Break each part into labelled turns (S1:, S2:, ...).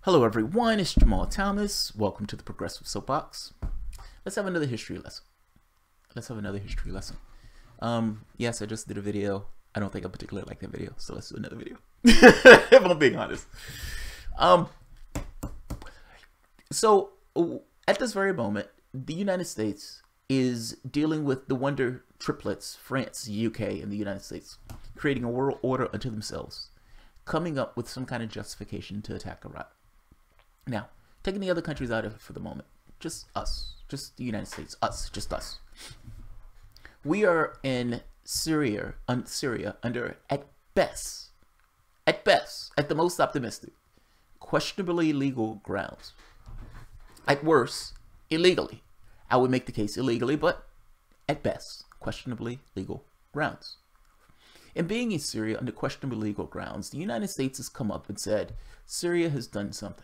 S1: Hello everyone, it's Jamal Thomas. Welcome to the Progressive Soapbox. Let's have another history lesson. Yes, I just did a video. I don't think I particularly like that video, so let's do another video. If I'm being honest. So at this very moment, the United States is dealing with the Wonder Triplets, France, UK, and the United States, creating a world order unto themselves, coming up with some kind of justification to attack Iraq. Now, taking the other countries out of it for the moment, just us, just the United States, just us. We are in Syria under, at best, at the most optimistic, questionably legal grounds. At worst, illegally. I would make the case illegally, but at best, questionably legal grounds. In being in Syria under questionable legal grounds, the United States has come up and said, Syria has done something.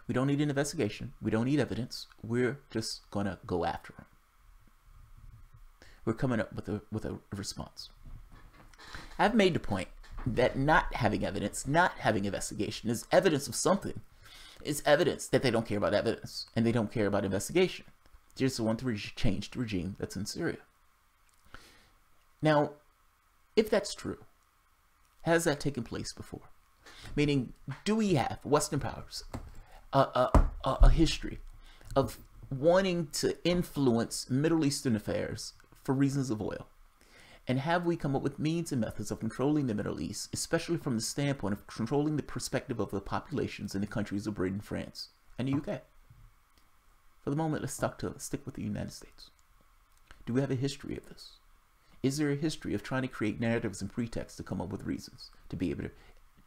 S1: We don't need an investigation. We don't need evidence. We're just going to go after them. We're coming up with a response. I've made the point that not having evidence, not having investigation is evidence of something. It's evidence that they don't care about evidence and they don't care about investigation. They just want to change the regime that's in Syria. Now, if that's true, has that taken place before? Meaning, do we have Western powers a history of wanting to influence Middle Eastern affairs for reasons of oil? And have we come up with means and methods of controlling the Middle East, especially from the standpoint of controlling the perspective of the populations in the countries of Britain, France, and the UK? For the moment, let's stick with the United States. Do we have a history of this? Is there a history of trying to create narratives and pretexts to come up with reasons to be able to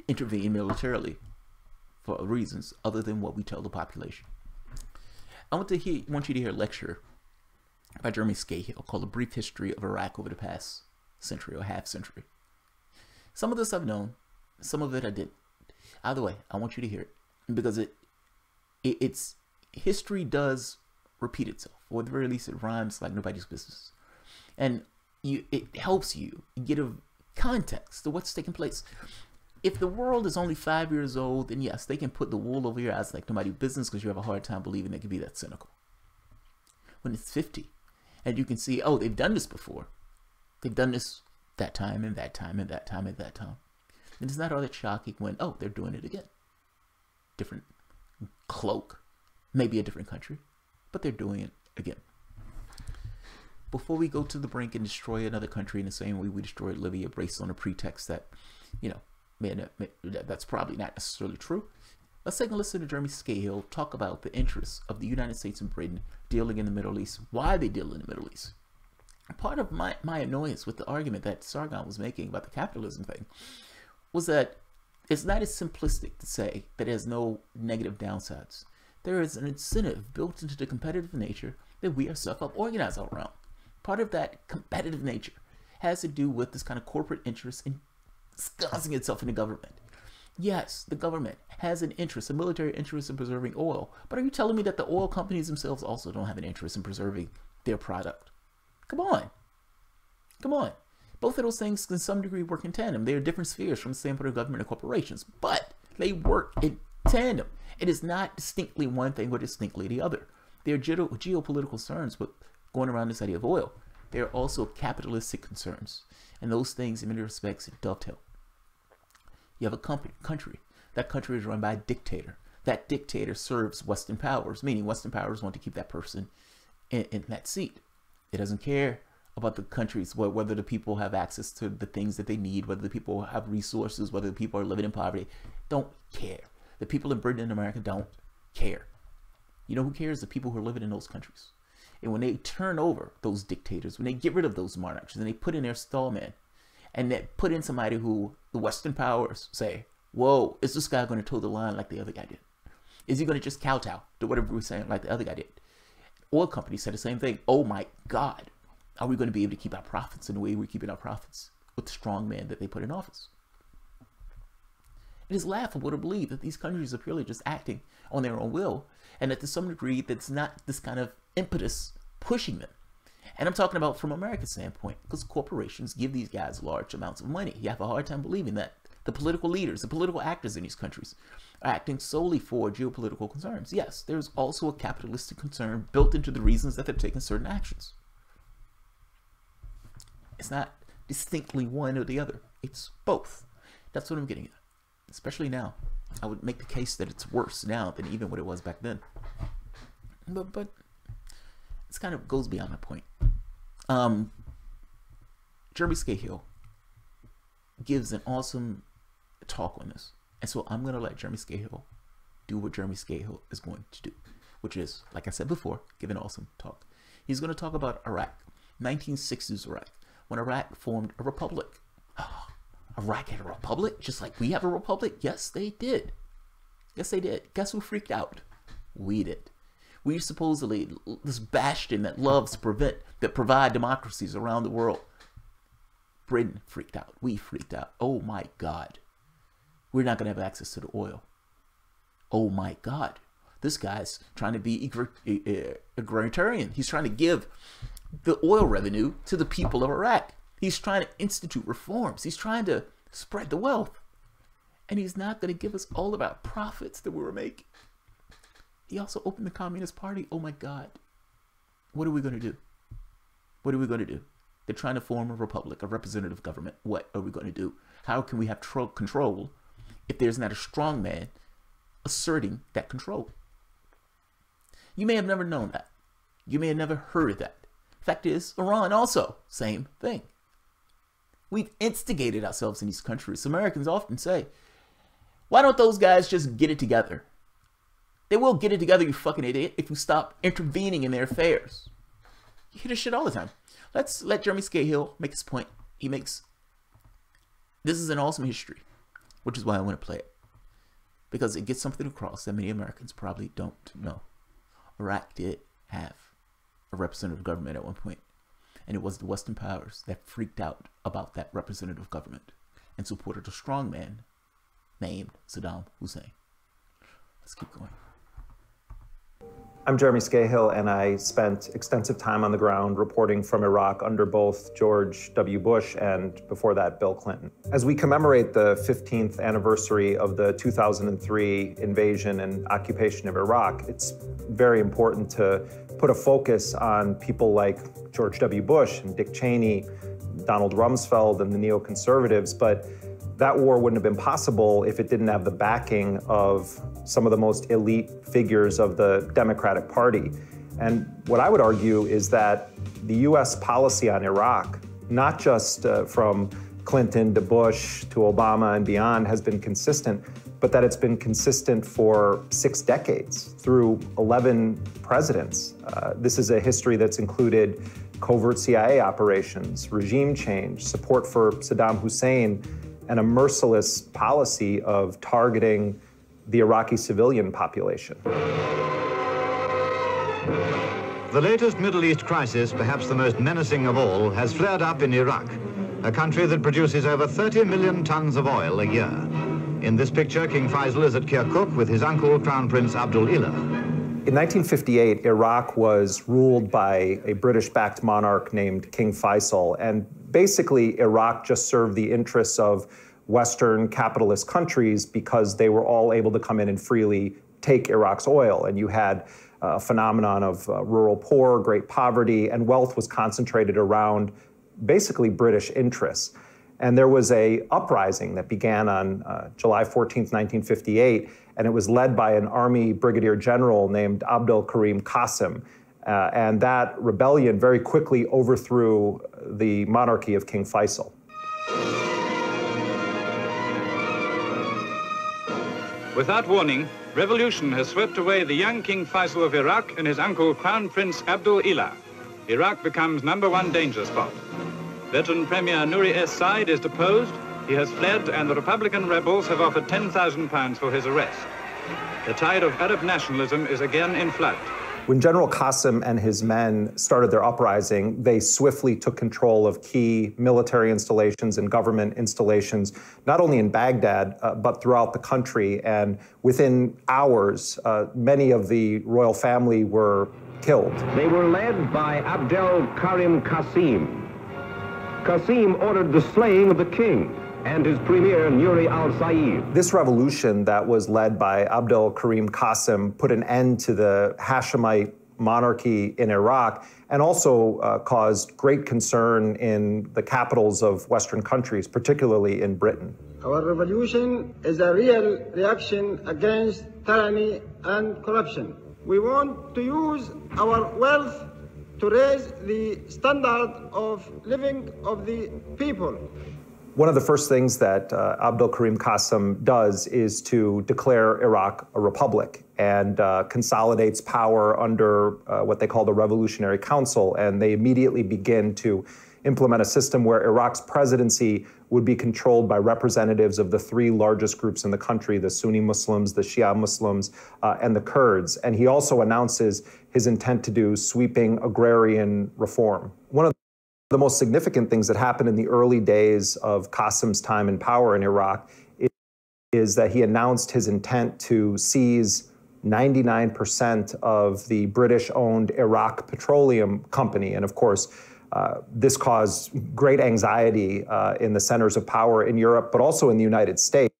S1: intervene militarily for reasons other than what we tell the population? I want you to hear a lecture by Jeremy Scahill called A Brief History of Iraq Over the Past Century or Half Century. Some of this I've known, some of it I didn't. Either way, I want you to hear it because it's history does repeat itself, or at the very least it rhymes like nobody's business. And it helps you get a context to what's taking place. If the world is only 5 years old, then yes, they can put the wool over your eyes like nobody's business because you have a hard time believing they can be that cynical. When it's 50, and you can see, oh, they've done this before. They've done this that time and that time and that time and that time. And it's not all that shocking when, oh, they're doing it again. Different cloak, maybe a different country, but they're doing it again. Before we go to the brink and destroy another country in the same way we destroyed Libya based on a pretext that, that's probably not necessarily true. Let's take a listen to Jeremy Scahill talk about the interests of the United States and Britain dealing in the Middle East, why they deal in the Middle East. Part of my annoyance with the argument that Sargon was making about the capitalism thing was that it's not as simplistic to say that it has no negative downsides. There is an incentive built into the competitive nature that we are self-organized around. Part of that competitive nature has to do with this kind of corporate interest in disguising itself in the government. Yes, the government has an interest, a military interest in preserving oil. But are you telling me that the oil companies themselves also don't have an interest in preserving their product? Come on. Come on. Both of those things can some degree work in tandem. They are different spheres from the standpoint of government and corporations, but they work in tandem. It is not distinctly one thing or distinctly the other. There are geopolitical concerns with going around this idea of oil. There are also capitalistic concerns, and those things in many respects dovetail. You have a country. That country is run by a dictator. That dictator serves Western powers, meaning Western powers want to keep that person in that seat. It doesn't care about the countries, whether the people have access to the things that they need, whether the people have resources, whether the people are living in poverty. Don't care. The people in Britain and America don't care. You know who cares? The people who are living in those countries. And when they turn over those dictators, when they get rid of those monarchs, and they put in their stallman, and they put in somebody who the Western powers say, whoa, is this guy going to toe the line like the other guy did? Is he going to just kowtow to whatever we're saying like the other guy did? Oil companies said the same thing. Oh my God, are we going to be able to keep our profits in the way we're keeping our profits with the strong man that they put in office? It is laughable to believe that these countries are purely just acting on their own will, and that to some degree that's not this kind of impetus pushing them. And I'm talking about from America's standpoint, because corporations give these guys large amounts of money. You have a hard time believing that The political leaders, the political actors in these countries are acting solely for geopolitical concerns. Yes, there's also a capitalistic concern built into the reasons that they're taking certain actions. It's not distinctly one or the other. It's both. That's what I'm getting at. Especially now. I would make the case that it's worse now than even what it was back then. But this kind of goes beyond my point. Jeremy Scahill gives an awesome talk on this. And so I'm going to let Jeremy Scahill do what Jeremy Scahill is going to do, which is, like I said before, give an awesome talk. He's going to talk about Iraq, 1960s Iraq, when Iraq formed a republic. Iraq had a republic, just like we have a republic? Yes, they did. Yes, they did. Guess who freaked out? We did. We supposedly, this bastion that loves that provide democracies around the world. Britain freaked out. We freaked out. Oh my God. We're not going to have access to the oil. Oh my God. This guy's trying to be egalitarian. He's trying to give the oil revenue to the people of Iraq. He's trying to institute reforms. He's trying to spread the wealth. And he's not going to give us all of our profits that we were making. He also opened the Communist Party. Oh my God. What are we going to do? What are we going to do? They're trying to form a republic, a representative government. What are we going to do? How can we have control if there's not a strong man asserting that control? You may have never known that. You may have never heard of that. Fact is, Iran also, same thing. We've instigated ourselves in these countries. Americans often say, why don't those guys just get it together? They will get it together, you fucking idiot, if you stop intervening in their affairs. You hear this shit all the time. Let's let Jeremy Scahill make his point. This is an awesome history, which is why I want to play it. Because it gets something across that many Americans probably don't know. Iraq did have a representative government at one point. And it was the Western powers that freaked out about that representative government and supported a strong man named Saddam Hussein. Let's keep going.
S2: I'm Jeremy Scahill, and I spent extensive time on the ground reporting from Iraq under both George W. Bush and, before that, Bill Clinton. As we commemorate the 15th anniversary of the 2003 invasion and occupation of Iraq, it's very important to put a focus on people like George W. Bush and Dick Cheney, Donald Rumsfeld, and the neoconservatives, but that war wouldn't have been possible if it didn't have the backing of some of the most elite figures of the Democratic Party. And what I would argue is that the U.S. policy on Iraq, not just from Clinton to Bush to Obama and beyond, has been consistent, but that it's been consistent for 6 decades through 11 presidents. This is a history that's included covert CIA operations, regime change, support for Saddam Hussein, and a merciless policy of targeting the Iraqi civilian population.
S3: The latest Middle East crisis, perhaps the most menacing of all, has flared up in Iraq, a country that produces over 30 million tons of oil a year. In this picture, King Faisal is at Kirkuk with his uncle, Crown Prince Abdul-Illah.
S2: In 1958, Iraq was ruled by a British-backed monarch named King Faisal, and basically Iraq just served the interests of Western capitalist countries because they were all able to come in and freely take Iraq's oil. And you had a phenomenon of rural poor, great poverty, and wealth was concentrated around basically British interests. And there was a uprising that began on July 14th, 1958, and it was led by an army brigadier general named Abdul Karim Qasim. And that rebellion very quickly overthrew the monarchy of King Faisal.
S4: Without warning, revolution has swept away the young King Faisal of Iraq and his uncle Crown Prince Abdul-Illah. Iraq becomes #1 danger spot. Veteran Premier Nouri Es-Said is deposed, he has fled, and the Republican rebels have offered £10,000 for his arrest. The tide of Arab nationalism is again in flood.
S2: When General Qasim and his men started their uprising, they swiftly took control of key military installations and government installations, not only in Baghdad, but throughout the country. And within hours, many of the royal family were killed.
S5: They were led by Abdel Karim Qasim. Qasim ordered the slaying of the king, and his premier, Nuri al-Said.
S2: This revolution that was led by Abdel Karim Qasim put an end to the Hashemite monarchy in Iraq and also caused great concern in the capitals of Western countries, particularly in Britain.
S6: Our revolution is a real reaction against tyranny and corruption. We want to use our wealth to raise the standard of living of the people.
S2: One of the first things that Abdel Karim Qasim does is to declare Iraq a republic and consolidates power under what they call the Revolutionary Council. And they immediately begin to implement a system where Iraq's presidency would be controlled by representatives of the three largest groups in the country, the Sunni Muslims, the Shia Muslims, and the Kurds. And he also announces his intent to do sweeping agrarian reform. One of the most significant things that happened in the early days of Qasim's time in power in Iraq is that he announced his intent to seize 99% of the British-owned Iraq Petroleum Company. And of course, this caused great anxiety in the centers of power in Europe, but also in the United States.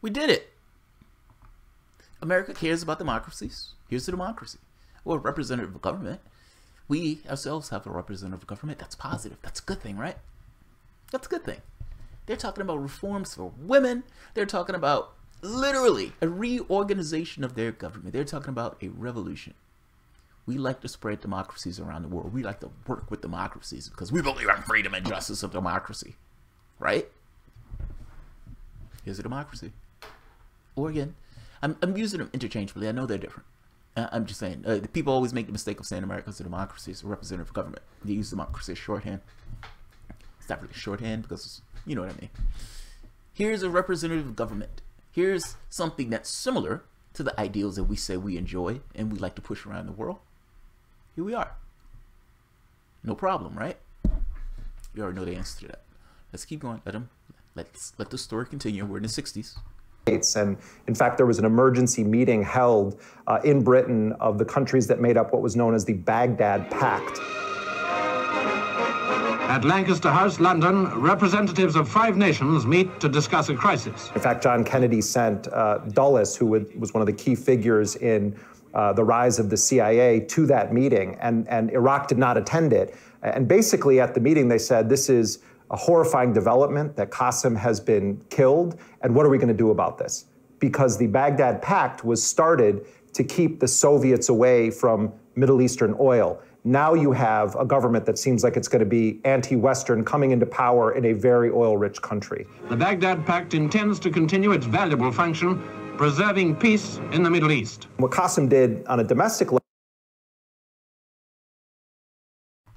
S1: We did it. America cares about democracies. Here's the democracy. We're a representative government. We ourselves have a representative government. That's positive. That's a good thing, right? That's a good thing. They're talking about reforms for women. They're talking about literally a reorganization of their government. They're talking about a revolution. We like to spread democracies around the world. We like to work with democracies because we believe in freedom and justice of democracy, right? Here's a democracy. Or again, I'm using them interchangeably. I know they're different. I'm just saying, people always make the mistake of saying America's a democracy. It's a representative government. They use democracy as shorthand. It's not really shorthand because, you know what I mean. Here's a representative government. Here's something that's similar to the ideals that we say we enjoy and we like to push around the world. Here we are. No problem, right? You already know the answer to that. Let's keep going. Let the story continue. We're in the 60s.
S2: And in fact, there was an emergency meeting held in Britain of the countries that made up what was known as the Baghdad Pact.
S5: At Lancaster House, London, representatives of 5 nations meet to discuss a crisis.
S2: In fact, John Kennedy sent Dulles, who was one of the key figures in the rise of the CIA, to that meeting, and Iraq did not attend it. And basically at the meeting, they said, this is a horrifying development that Qasim has been killed, and what are we going to do about this? Because the Baghdad Pact was started to keep the Soviets away from Middle Eastern oil. Now you have a government that seems like it's going to be anti-Western coming into power in a very oil-rich country.
S5: The Baghdad Pact intends to continue its valuable function, preserving peace in the Middle East.
S2: What Qasim did on a domestic level.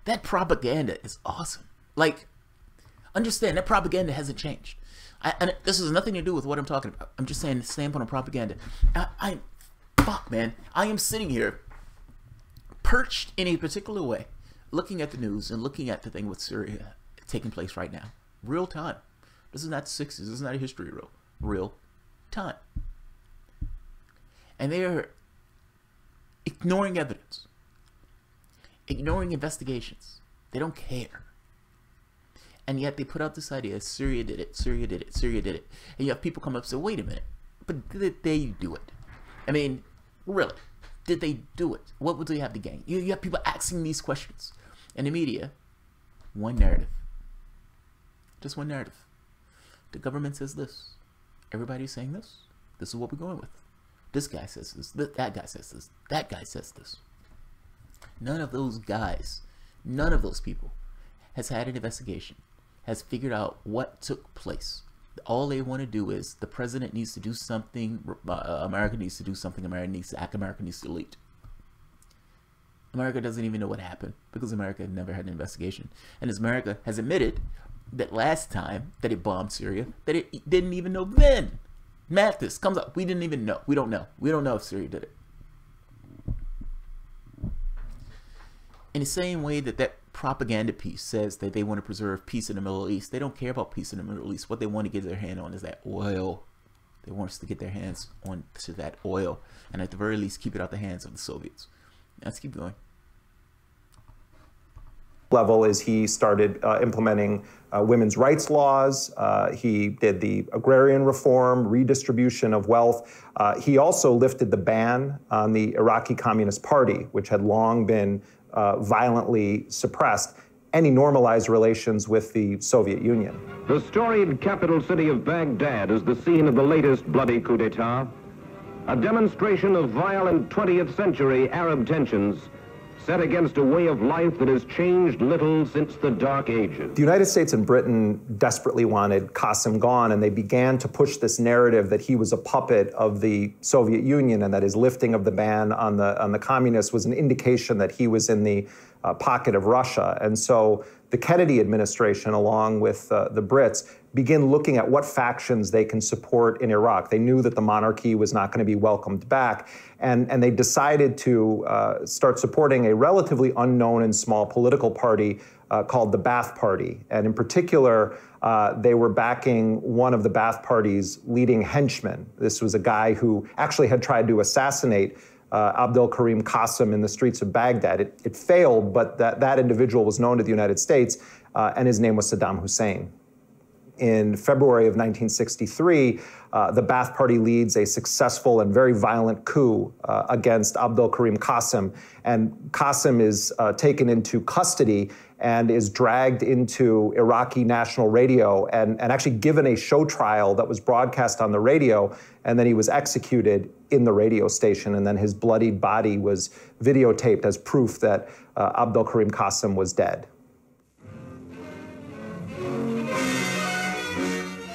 S1: That propaganda is awesome. Like, understand, that propaganda hasn't changed. And this has nothing to do with what I'm talking about. I'm just saying the standpoint of propaganda. Fuck, man. I am sitting here perched in a particular way, looking at the news and looking at the thing with Syria taking place right now. Real time. This is not 60s. This is not a history reel. Real time. And they are ignoring evidence. Ignoring investigations. They don't care. And yet they put out this idea, Syria did it, Syria did it, Syria did it. And you have people come up and say, wait a minute, but did they do it? I mean, really, did they do it? What would they have to gain? You have people asking these questions. And the media, one narrative. Just one narrative. The government says this. Everybody's saying this. This is what we're going with. This guy says this. That guy says this. That guy says this. None of those guys, none of those people has had an investigation, has figured out what took place. All they want to do is the president needs to do something, America needs to do something, America needs to act, America needs to lead. America doesn't even know what happened because America never had an investigation. And as America has admitted that last time that it bombed Syria, that it didn't even know then. Mathis comes up, we didn't even know. We don't know. We don't know if Syria did it. In the same way that that propaganda piece says that they want to preserve peace in the Middle East, they don't care about peace in the Middle East. What they want to get their hand on is that oil. They want us to get their hands on to that oil, and at the very least keep it out the hands of the Soviets. Let's keep going.
S2: level is he started implementing women's rights laws. He did the agrarian reform, redistribution of wealth. He also lifted the ban on the Iraqi Communist Party, which had long been violently suppressed, and he normalized relations with the Soviet Union.
S5: The storied capital city of Baghdad is the scene of the latest bloody coup d'etat, a demonstration of violent 20th century Arab tensions set against a way of life that has changed little since the Dark Ages.
S2: The United States and Britain desperately wanted Qasem gone, and they began to push this narrative that he was a puppet of the Soviet Union and that his lifting of the ban on the communists was an indication that he was in the pocket of Russia. And so the Kennedy administration, along with the Brits, begin looking at what factions they can support in Iraq. They knew that the monarchy was not going to be welcomed back, and they decided to start supporting a relatively unknown and small political party called the Ba'ath Party. And in particular, they were backing one of the Ba'ath Party's leading henchmen. This was a guy who actually had tried to assassinate Abdul Karim Qasem in the streets of Baghdad. It failed, but that individual was known to the United States, and his name was Saddam Hussein. In February of 1963, the Ba'ath Party leads a successful and very violent coup against Abdul Karim Qasem, and Qasem is taken into custody and is dragged into Iraqi national radio and actually given a show trial that was broadcast on the radio, and then he was executed in the radio station, and then his bloodied body was videotaped as proof that Abdul Karim Qasem was dead.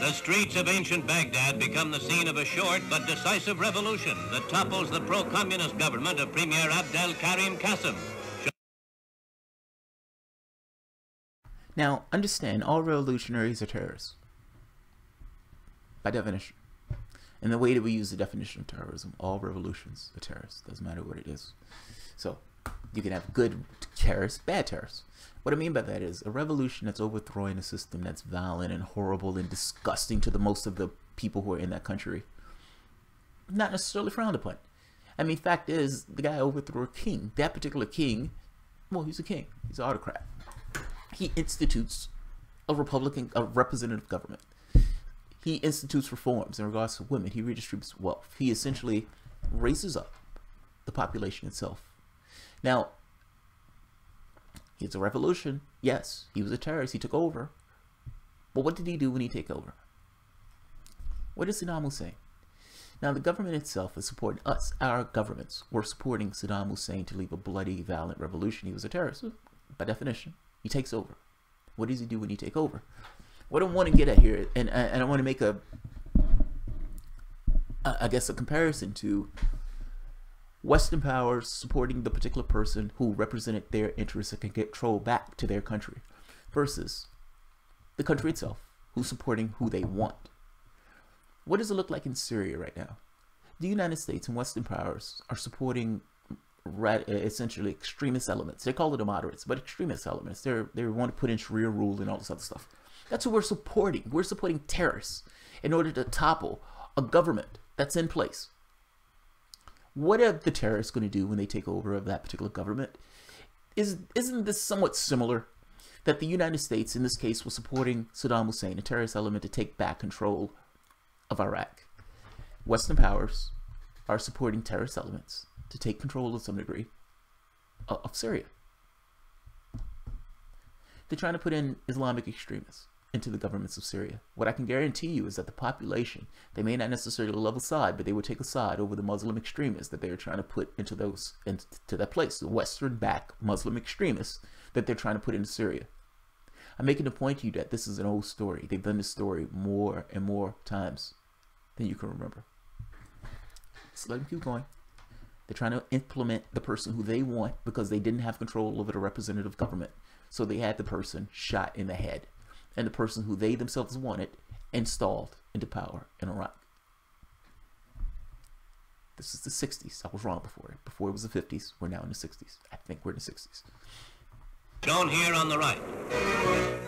S7: The streets of ancient Baghdad become the scene of a short but decisive revolution that topples the pro-communist government of Premier Abdel Karim Qasem.
S1: Now, understand, all revolutionaries are terrorists, by definition. And the way that we use the definition of terrorism, all revolutions are terrorists. Doesn't matter what it is. So, you can have good terrorists, bad terrorists. What I mean by that is a revolution that's overthrowing a system that's violent and horrible and disgusting to the most of the people who are in that country. Not necessarily frowned upon. I mean, fact is, the guy overthrew a king. That particular king, well, he's a king. He's an autocrat. He institutes a representative government. He institutes reforms in regards to women. He redistributes wealth. He essentially raises up the population itself. Now, it's a revolution. Yes, he was a terrorist. He took over. But what did he do when he took over? What did Saddam Hussein? Now, the government itself is supporting us. Our governments were supporting Saddam Hussein to lead a bloody, violent revolution. He was a terrorist, by definition. He takes over. What does he do when he takes over? What I want to get at here, and I want to make I guess a comparison to Western powers supporting the particular person who represented their interests and can get control back to their country versus the country itself who's supporting who they want. What does it look like in Syria right now? The United States and Western powers are supporting essentially extremist elements. They call it the moderates, but extremist elements. They want to put in Sharia rule and all this other stuff. That's what we're supporting. We're supporting terrorists in order to topple a government that's in place. What are the terrorists going to do when they take over of that particular government? Isn't this somewhat similar? That the United States, in this case, was supporting Saddam Hussein, a terrorist element, to take back control of Iraq. Western powers are supporting terrorist elements to take control to some degree of Syria. They're trying to put in Islamic extremists into the governments of Syria. What I can guarantee you is that the population, they may not necessarily love a side, but they would take a side over the Muslim extremists that they are trying to put into that place, the Western-backed Muslim extremists that they're trying to put into Syria. I'm making the point to you that this is an old story. They've done this story more and more times than you can remember. So let them keep going. They're trying to implement the person who they want because they didn't have control over the representative government. So they had the person shot in the head. And the person who they themselves wanted installed into power in Iraq. This is the 60s. I was wrong before. Before it was the 50s. We're now in the 60s. I think we're in the 60s.
S7: shown here on the right.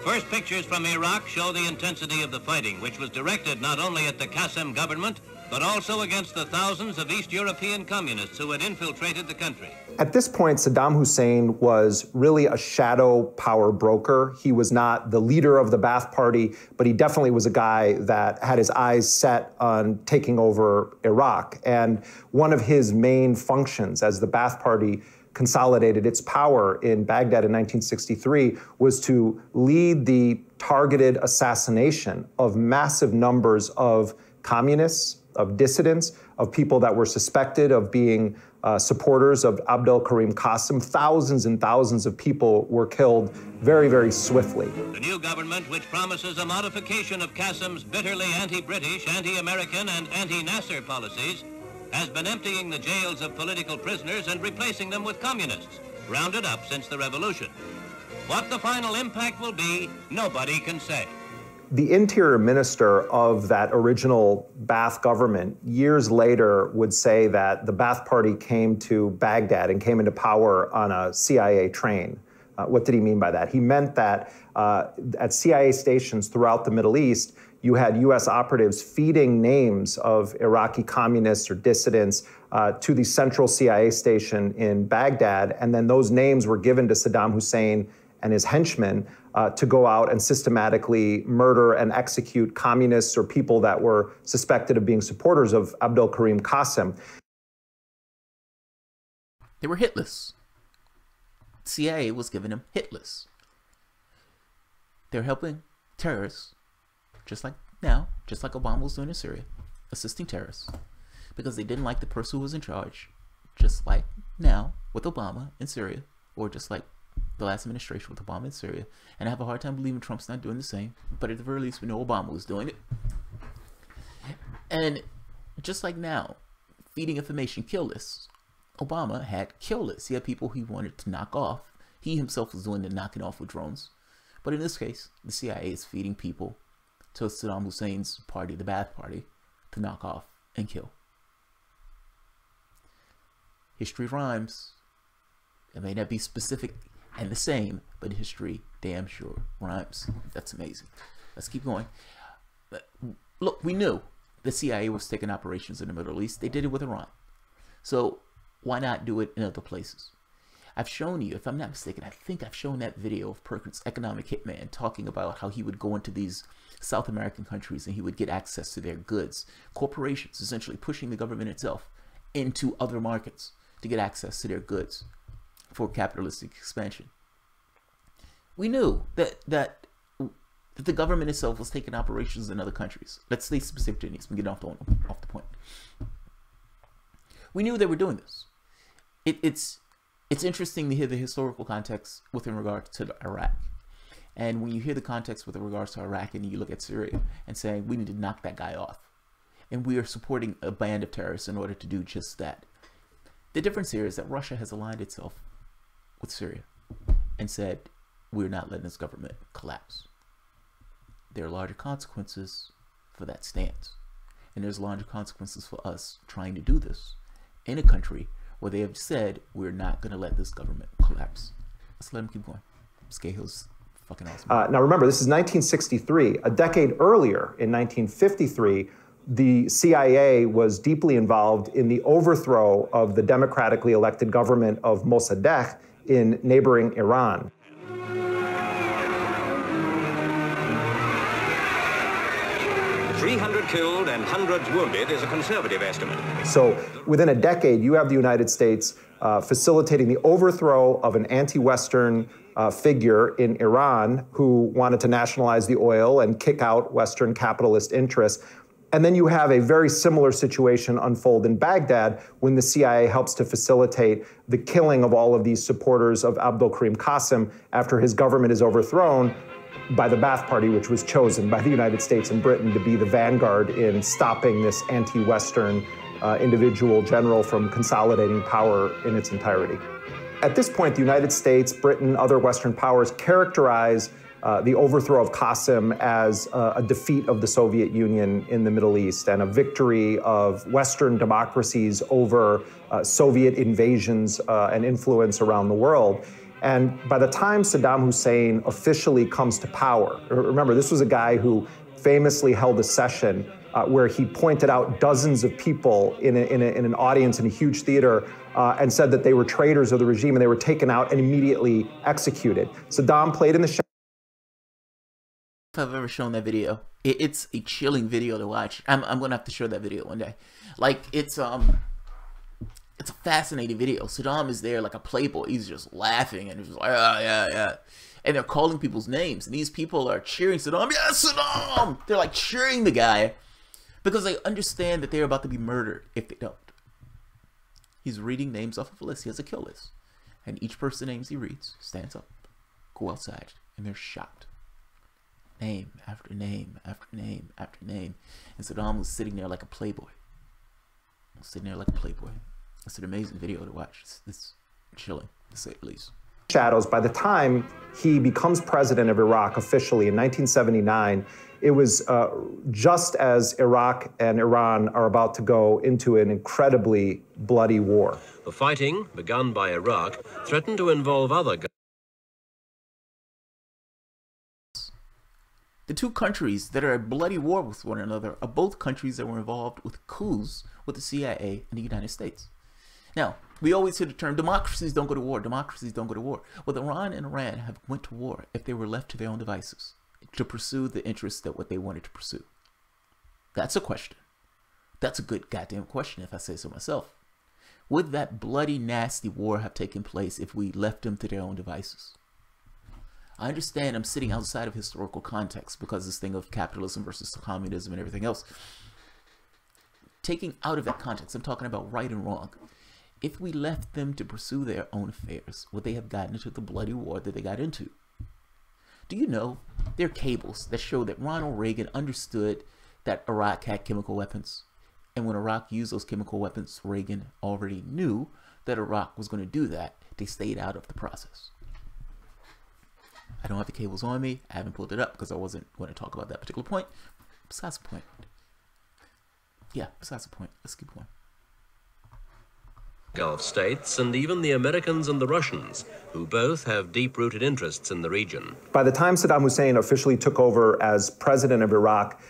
S7: First pictures from Iraq show the intensity of the fighting, which was directed not only at the Qasem government, but also against the thousands of East European communists who had infiltrated the country.
S2: At this point, Saddam Hussein was really a shadow power broker. He was not the leader of the Ba'ath Party, but he definitely was a guy that had his eyes set on taking over Iraq. And one of his main functions as the Ba'ath Party consolidated its power in Baghdad in 1963 was to lead the targeted assassination of massive numbers of communists, of dissidents, of people that were suspected of being supporters of Abdel Karim Qasem. Thousands and thousands of people were killed very, very swiftly.
S7: The new government, which promises a modification of Qasem's bitterly anti-British, anti-American, and anti-Nasser policies, has been emptying the jails of political prisoners and replacing them with communists, rounded up since the revolution. What the final impact will be, nobody can say.
S2: The interior minister of that original Ba'ath government years later would say that the Ba'ath Party came to Baghdad and came into power on a CIA train. What did he mean by that? He meant that at CIA stations throughout the Middle East, you had U.S. operatives feeding names of Iraqi communists or dissidents to the central CIA station in Baghdad, and then those names were given to Saddam Hussein and his henchmen to go out and systematically murder and execute communists or people that were suspected of being supporters of Abdel Karim Qasem.
S1: They were hitless. CIA was giving them hitless. They're helping terrorists, just like now, just like Obama was doing in Syria, assisting terrorists, because they didn't like the person who was in charge, just like now with Obama in Syria, or just like the last administration with Obama in Syria. And I have a hard time believing Trump's not doing the same, but at the very least we know Obama was doing it. And just like now, feeding information kill lists. Obama had kill lists. He had people he wanted to knock off. He himself was doing the knocking off with drones. But in this case, the CIA is feeding people to Saddam Hussein's party, the Ba'ath Party, to knock off and kill. History rhymes. It may not be specific and the same, but history damn sure rhymes. That's amazing. Let's keep going. Look, we knew the CIA was taking operations in the Middle East. They did it with Iran. So why not do it in other places? I've shown you, if I'm not mistaken, I think I've shown that video of Perkins' economic hitman talking about how he would go into these South American countries and he would get access to their goods. Corporations essentially pushing the government itself into other markets to get access to their goods for capitalistic expansion. We knew that the government itself was taking operations in other countries. Let's stay specific, Denise. We get off the point. We knew they were doing this. It's interesting to hear the historical context with regard to Iraq. And when you hear the context with regards to Iraq and you look at Syria and saying, we need to knock that guy off. And we are supporting a band of terrorists in order to do just that. The difference here is that Russia has aligned itself with Syria and said, we're not letting this government collapse. There are larger consequences for that stance. And there's larger consequences for us trying to do this in a country where they have said, we're not going to let this government collapse. Let's let them keep going. Scahill's fucking awesome.
S2: Now remember, this is 1963. A decade earlier, in 1953, the CIA was deeply involved in the overthrow of the democratically elected government of Mossadegh in neighboring Iran.
S8: Killed and hundreds wounded is a conservative estimate.
S2: So within a decade, you have the United States facilitating the overthrow of an anti-Western figure in Iran who wanted to nationalize the oil and kick out Western capitalist interests. And then you have a very similar situation unfold in Baghdad when the CIA helps to facilitate the killing of all of these supporters of Abdel Karim Qasem after his government is overthrown by the Ba'ath Party, which was chosen by the United States and Britain to be the vanguard in stopping this anti-Western individual general from consolidating power in its entirety. At this point, the United States, Britain, other Western powers characterize the overthrow of Qasem as a defeat of the Soviet Union in the Middle East and a victory of Western democracies over Soviet invasions and influence around the world. And by the time Saddam Hussein officially comes to power, remember, this was a guy who famously held a session where he pointed out dozens of people in an audience in a huge theater and said that they were traitors of the regime and they were taken out and immediately executed. Saddam played in the shadows.
S1: If I've ever shown that video, it's a chilling video to watch. I'm gonna have to show that video one day. Like, it's a fascinating video. Saddam is there like a playboy. He's just laughing and he's like, yeah. And they're calling people's names, and these people are cheering Saddam. Yeah, Saddam! They're like cheering the guy because they understand that they're about to be murdered if they don't. He's reading names off of a list. He has a kill list, and each person names he reads stands up, go outside, and they're shot. Name after name after name after name. And Saddam was sitting there like a playboy. It's an amazing video to watch. It's chilling, to say the least.
S2: Shadows. By the time he becomes president of Iraq officially in 1979, it was just as Iraq and Iran are about to go into an incredibly bloody war.
S8: The fighting, begun by Iraq, threatened to involve other
S1: The two countries that are at bloody war with one another are both countries that were involved with coups with the CIA and the United States. Now, we always hear the term, democracies don't go to war, democracies don't go to war. Well, Iran and Iran have went to war if they were left to their own devices to pursue the interests that what they wanted to pursue. That's a question. That's a good goddamn question if I say so myself. Would that bloody, nasty war have taken place if we left them to their own devices? I understand I'm sitting outside of historical context because this thing of capitalism versus communism and everything else. Taking out of that context, I'm talking about right and wrong. If we left them to pursue their own affairs, would they have gotten into the bloody war that they got into? Do you know there are cables that show that Ronald Reagan understood that Iraq had chemical weapons? And when Iraq used those chemical weapons, Reagan already knew that Iraq was going to do that. They stayed out of the process. I don't have the cables on me. I haven't pulled it up because I wasn't going to talk about that particular point. Besides the point. Yeah, besides the point. Let's keep going.
S8: Gulf states, and even the Americans and the Russians, who both have deep-rooted interests in the region.
S2: By the time Saddam Hussein officially took over as president of Iraq,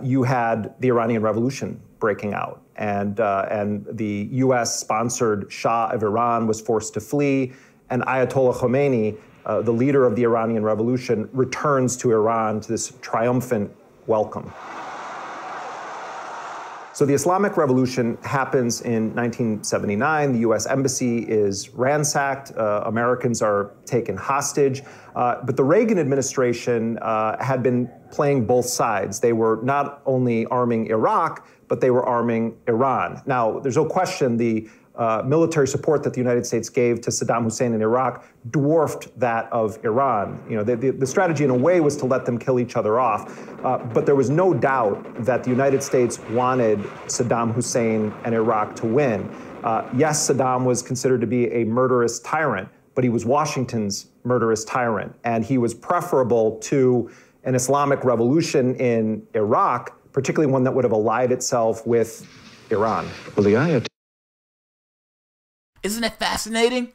S2: you had the Iranian Revolution breaking out, and the U.S.-sponsored Shah of Iran was forced to flee, and Ayatollah Khomeini, the leader of the Iranian Revolution, returns to Iran to this triumphant welcome. So the Islamic Revolution happens in 1979. The U.S. Embassy is ransacked. Americans are taken hostage. But the Reagan administration had been playing both sides. They were not only arming Iraq, but they were arming Iran. Now, there's no question the military support that the United States gave to Saddam Hussein in Iraq dwarfed that of Iran. You know, the strategy in a way was to let them kill each other off. But there was no doubt that the United States wanted Saddam Hussein and Iraq to win. Yes, Saddam was considered to be a murderous tyrant, but he was Washington's murderous tyrant. And he was preferable to an Islamic revolution in Iraq, particularly one that would have allied itself with Iran.
S9: Well, the Ayatollah.
S1: Isn't it fascinating?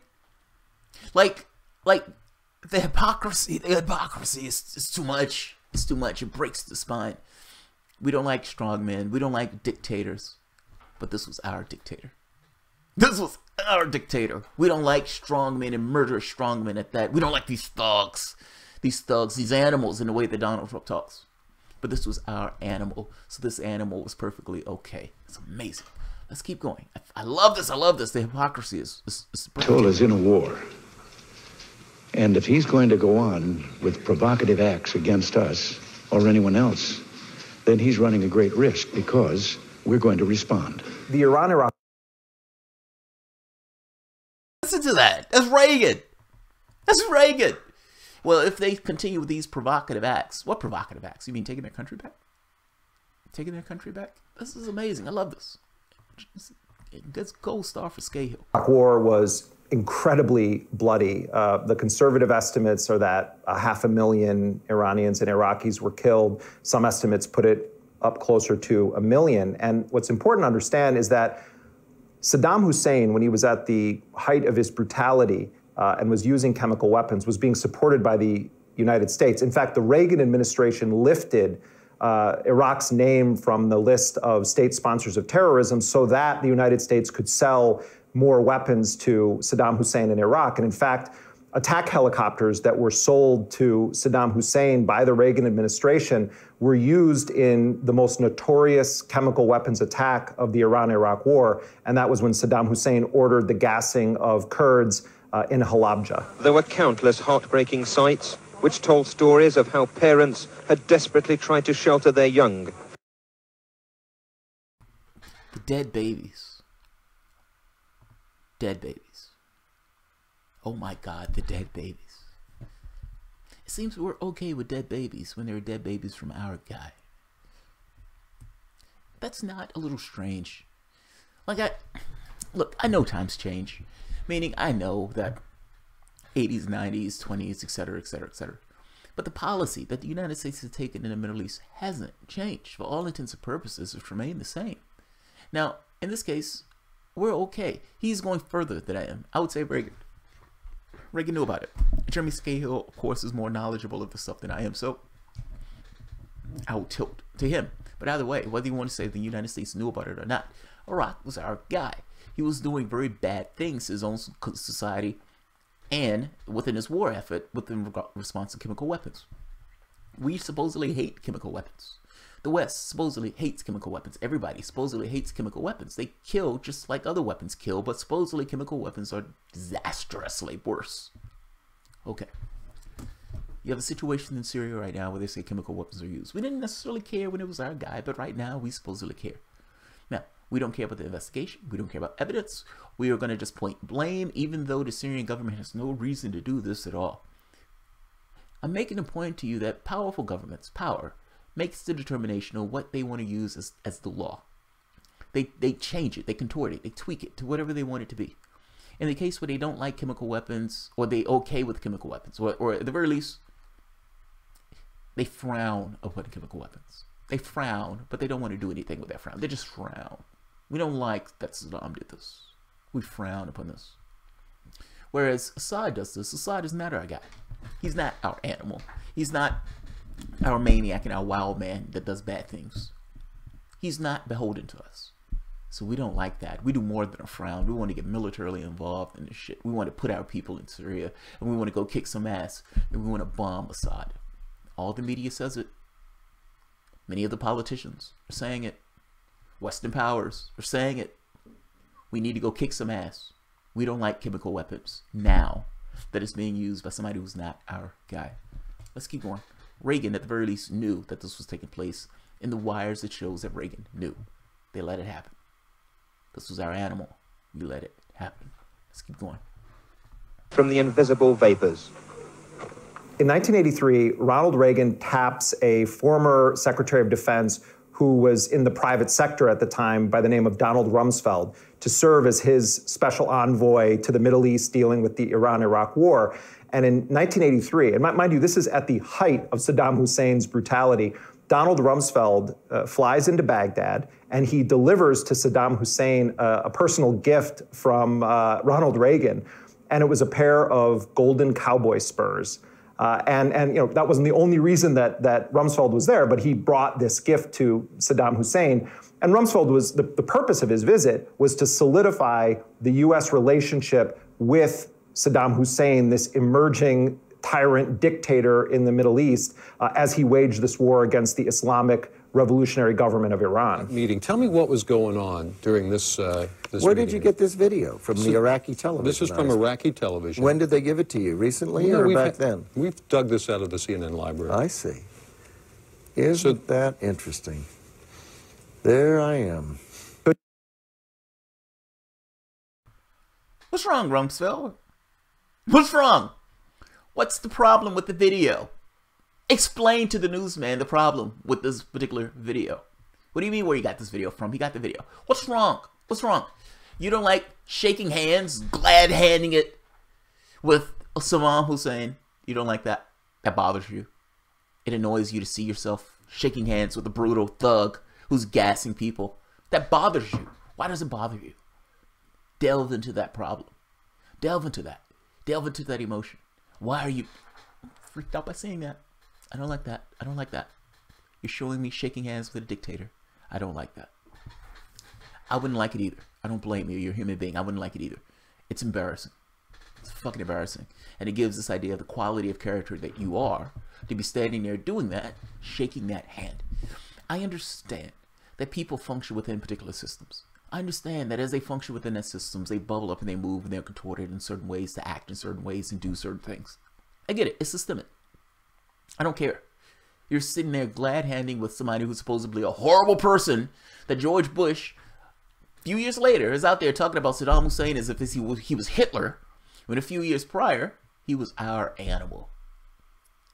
S1: Like the hypocrisy is too much. It's too much. It breaks the spine. We don't like strongmen. We don't like dictators. But this was our dictator. This was our dictator. We don't like strongmen and murderous strongmen at that. We don't like these thugs. These animals in the way that Donald Trump talks. But this was our animal. So this animal was perfectly okay. It's amazing. Let's keep going. I love this. I love this. The hypocrisy is
S9: Ayatollah's in a war. And if he's going to go on with provocative acts against us or anyone else, then he's running a great risk because we're going to respond.
S2: The Iran-Iraq.
S1: Listen to that. That's Reagan. That's Reagan. Well, if they continue with these provocative acts, what provocative acts? You mean taking their country back? Taking their country back? This is amazing. I love this. That's gold star for Scahill.
S2: The war was incredibly bloody. The conservative estimates are that 500,000 Iranians and Iraqis were killed. Some estimates put it up closer to 1 million. And what's important to understand is that Saddam Hussein, when he was at the height of his brutality, and was using chemical weapons was being supported by the United States. In fact, the Reagan administration lifted Iraq's name from the list of state sponsors of terrorism so that the United States could sell more weapons to Saddam Hussein in Iraq. And in fact, attack helicopters that were sold to Saddam Hussein by the Reagan administration were used in the most notorious chemical weapons attack of the Iran-Iraq war, and that was when Saddam Hussein ordered the gassing of Kurds in Halabja.
S10: There were countless heartbreaking sights which told stories of how parents had desperately tried to shelter their young.
S1: The dead babies. Dead babies. Oh my God, the dead babies. It seems we're okay with dead babies when they're dead babies from our guy. That's not a little strange. Look, I know times change. Meaning I know that 80s, 90s, 20s, etc., etc., etc. But the policy that the United States has taken in the Middle East hasn't changed. For all intents and purposes, it's remained the same. Now, in this case, we're okay. He's going further than I am. I would say Reagan. Reagan knew about it. Jeremy Scahill, of course, is more knowledgeable of the stuff than I am, so I will tilt to him. But either way, whether you want to say the United States knew about it or not, Iraq was our guy. He was doing very bad things to his own society and within his war effort within response to chemical weapons. We supposedly hate chemical weapons. The West supposedly hates chemical weapons. Everybody supposedly hates chemical weapons. They kill just like other weapons kill, but supposedly chemical weapons are disastrously worse. Okay. You have a situation in Syria right now where they say chemical weapons are used. We didn't necessarily care when it was our guy, but right now we supposedly care. Now, we don't care about the investigation. We don't care about evidence. We are going to just point blame, even though the Syrian government has no reason to do this at all. I'm making a point to you that powerful governments, power, makes the determination of what they want to use as the law. They change it, they contort it, they tweak it to whatever they want it to be. In the case where they don't like chemical weapons, or they okay with chemical weapons, or at the very least, they frown upon chemical weapons. They frown, but they don't want to do anything with that frown. They just frown. We don't like that Saddam did this. We frown upon this. Whereas Assad does this. Assad is not our guy. He's not our animal. He's not our maniac and our wild man that does bad things. He's not beholden to us. So we don't like that. We do more than a frown. We want to get militarily involved in this shit. We want to put our people in Syria, and we want to go kick some ass, and we want to bomb Assad. All the media says it. Many of the politicians are saying it. Western powers are saying it. We need to go kick some ass. We don't like chemical weapons now that it's being used by somebody who's not our guy. Let's keep going. Reagan, at the very least, knew that this was taking place. In the wires, it shows that Reagan knew. They let it happen. This was our animal. We let it happen. Let's keep going.
S10: From the invisible vapors.
S2: In 1983, Ronald Reagan taps a former Secretary of Defense who was in the private sector at the time by the name of Donald Rumsfeld to serve as his special envoy to the Middle East dealing with the Iran-Iraq war. And in 1983, and mind you, this is at the height of Saddam Hussein's brutality, Donald Rumsfeld flies into Baghdad and he delivers to Saddam Hussein a personal gift from Ronald Reagan. And it was a pair of golden cowboy spurs. And you know, that wasn't the only reason that Rumsfeld was there, but he brought this gift to Saddam Hussein. And Rumsfeld was, the purpose of his visit was to solidify the U.S. relationship with Saddam Hussein, this emerging tyrant dictator in the Middle East, as he waged this war against the Islamic Revolutionary Government of Iran.
S11: Meeting. Tell me what was going on during this
S12: Where did you get this video? From the Iraqi television?
S11: This is from Iraqi television.
S12: When did they give it to you? Recently or back then?
S11: We've dug this out of the CNN library.
S12: I see. Isn't that interesting? There I am.
S1: What's wrong, Rumsfeld? What's wrong? What's the problem with the video? Explain to the newsman the problem with this particular video. What do you mean where you got this video from? He got the video. What's wrong? What's wrong? You don't like shaking hands, glad handing it with Saddam Hussein? You don't like that? That bothers you? It annoys you to see yourself shaking hands with a brutal thug who's gassing people? That bothers you. Why does it bother you? Delve into that problem. Delve into that. Delve into that emotion. Why are you freaked out by saying that? I don't like that. I don't like that. You're showing me shaking hands with a dictator. I don't like that. I wouldn't like it either. I don't blame you. You're a human being. I wouldn't like it either. It's embarrassing. It's fucking embarrassing. And it gives this idea of the quality of character that you are to be standing there doing that, shaking that hand. I understand that people function within particular systems. I understand that as they function within that systems, they bubble up and they move and they're contorted in certain ways to act in certain ways and do certain things. I get it. It's systemic. I don't care. You're sitting there glad-handing with somebody who's supposedly a horrible person that George Bush, a few years later, is out there talking about Saddam Hussein as if he was Hitler, when a few years prior, he was our animal.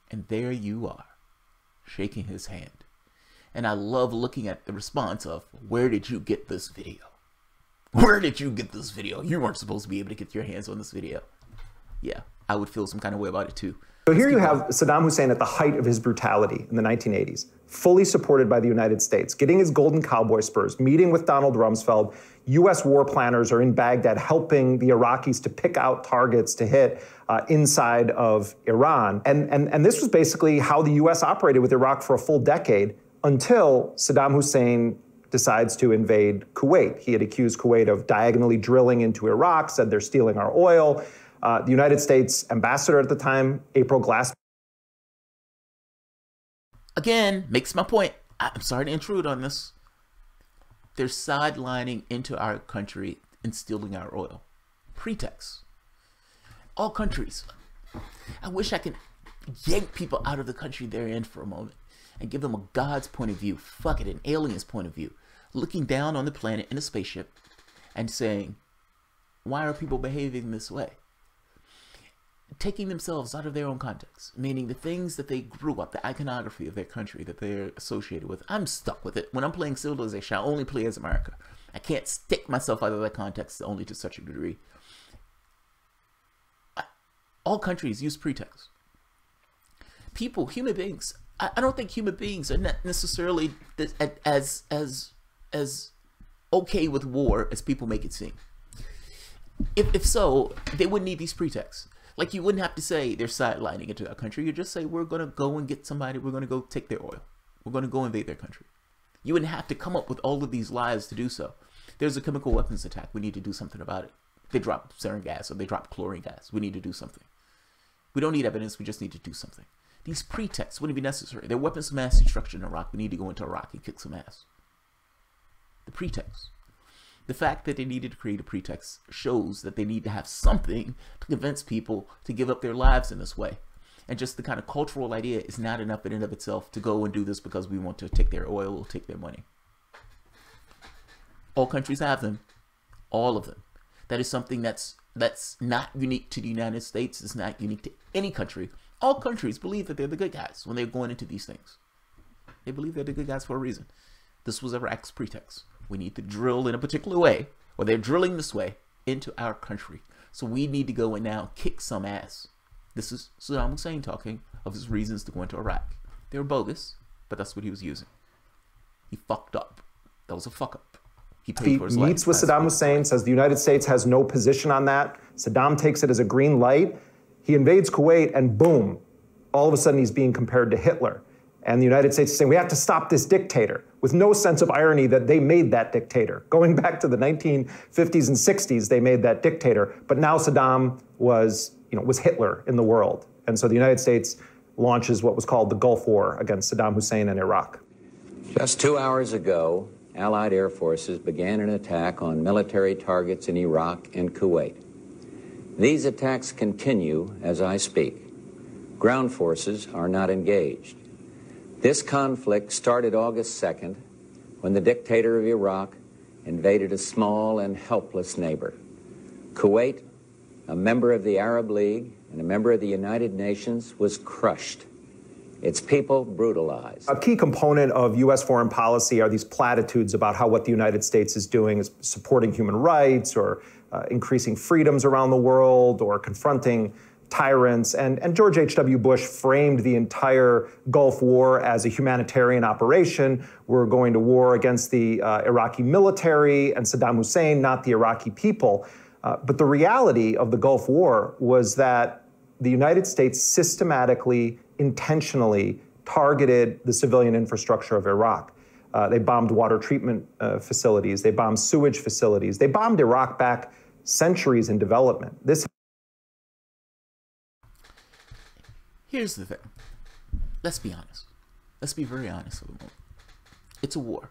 S1: And there you are, shaking his hand. And I love looking at the response of, where did you get this video? Where did you get this video? You weren't supposed to be able to get your hands on this video. Yeah, I would feel some kind of way about it too.
S2: So here you have Saddam Hussein at the height of his brutality in the 1980s, fully supported by the United States, getting his golden cowboy spurs, meeting with Donald Rumsfeld. U.S. war planners are in Baghdad helping the Iraqis to pick out targets to hit inside of Iran. And this was basically how the U.S. operated with Iraq for a full decade until Saddam Hussein decides to invade Kuwait. He had accused Kuwait of diagonally drilling into Iraq, said they're stealing our oil. The United States ambassador at the time, April Glass.
S1: Again, makes my point. I'm sorry to intrude on this. They're sidelining into our country and stealing our oil. Pretext. All countries. I wish I could yank people out of the country they're in for a moment and give them a God's point of view. Fuck it, an alien's point of view. Looking down on the planet in a spaceship and saying, why are people behaving this way? Taking themselves out of their own context, meaning the things that they grew up, the iconography of their country that they're associated with. I'm stuck with it. When I'm playing Civilization, I only play as America. I can't stick myself out of that context only to such a degree. All countries use pretext. People, human beings, I don't think human beings are not necessarily as okay with war as people make it seem. If so, they wouldn't need these pretexts. Like, you wouldn't have to say they're sidelining into our country. You just say, we're going to go and get somebody. We're going to go take their oil. We're going to go invade their country. You wouldn't have to come up with all of these lies to do so. There's a chemical weapons attack. We need to do something about it. They drop sarin gas or they drop chlorine gas. We need to do something. We don't need evidence. We just need to do something. These pretexts wouldn't be necessary. They're weapons of mass destruction in Iraq. We need to go into Iraq and kick some ass. The pretext. The fact that they needed to create a pretext shows that they need to have something to convince people to give up their lives in this way. And just the kind of cultural idea is not enough in and of itself to go and do this because we want to take their oil or take their money. All countries have them. All of them. That is something that's not unique to the United States. It's not unique to any country. All countries believe that they're the good guys when they're going into these things. They believe they're the good guys for a reason. This was Iraq's pretext. We need to drill in a particular way, or they're drilling this way, into our country. So we need to go and now kick some ass. This is Saddam Hussein talking of his reasons to go into Iraq. They were bogus, but that's what he was using. He fucked up. That was a fuck up. He paid for his life.
S2: Meets with Saddam Hussein, says the United States has no position on that. Saddam takes it as a green light. He invades Kuwait, and boom, all of a sudden he's being compared to Hitler. And the United States is saying, we have to stop this dictator, with no sense of irony that they made that dictator. Going back to the 1950s and 60s, they made that dictator. But now Saddam was Hitler in the world. And so the United States launches what was called the Gulf War against Saddam Hussein and Iraq.
S13: Just 2 hours ago, Allied air forces began an attack on military targets in Iraq and Kuwait. These attacks continue as I speak. Ground forces are not engaged. This conflict started August 2nd when the dictator of Iraq invaded a small and helpless neighbor. Kuwait, a member of the Arab League and a member of the United Nations, was crushed. Its people brutalized.
S2: A key component of U.S. foreign policy are these platitudes about how what the United States is doing is supporting human rights or increasing freedoms around the world or confronting tyrants. And George H.W. Bush framed the entire Gulf War as a humanitarian operation. We're going to war against the Iraqi military and Saddam Hussein, not the Iraqi people. But the reality of the Gulf War was that the United States systematically, intentionally targeted the civilian infrastructure of Iraq. They bombed water treatment facilities. They bombed sewage facilities. They bombed Iraq back centuries in development.
S1: Here's the thing. Let's be honest. Let's be very honest for a moment. It's a war.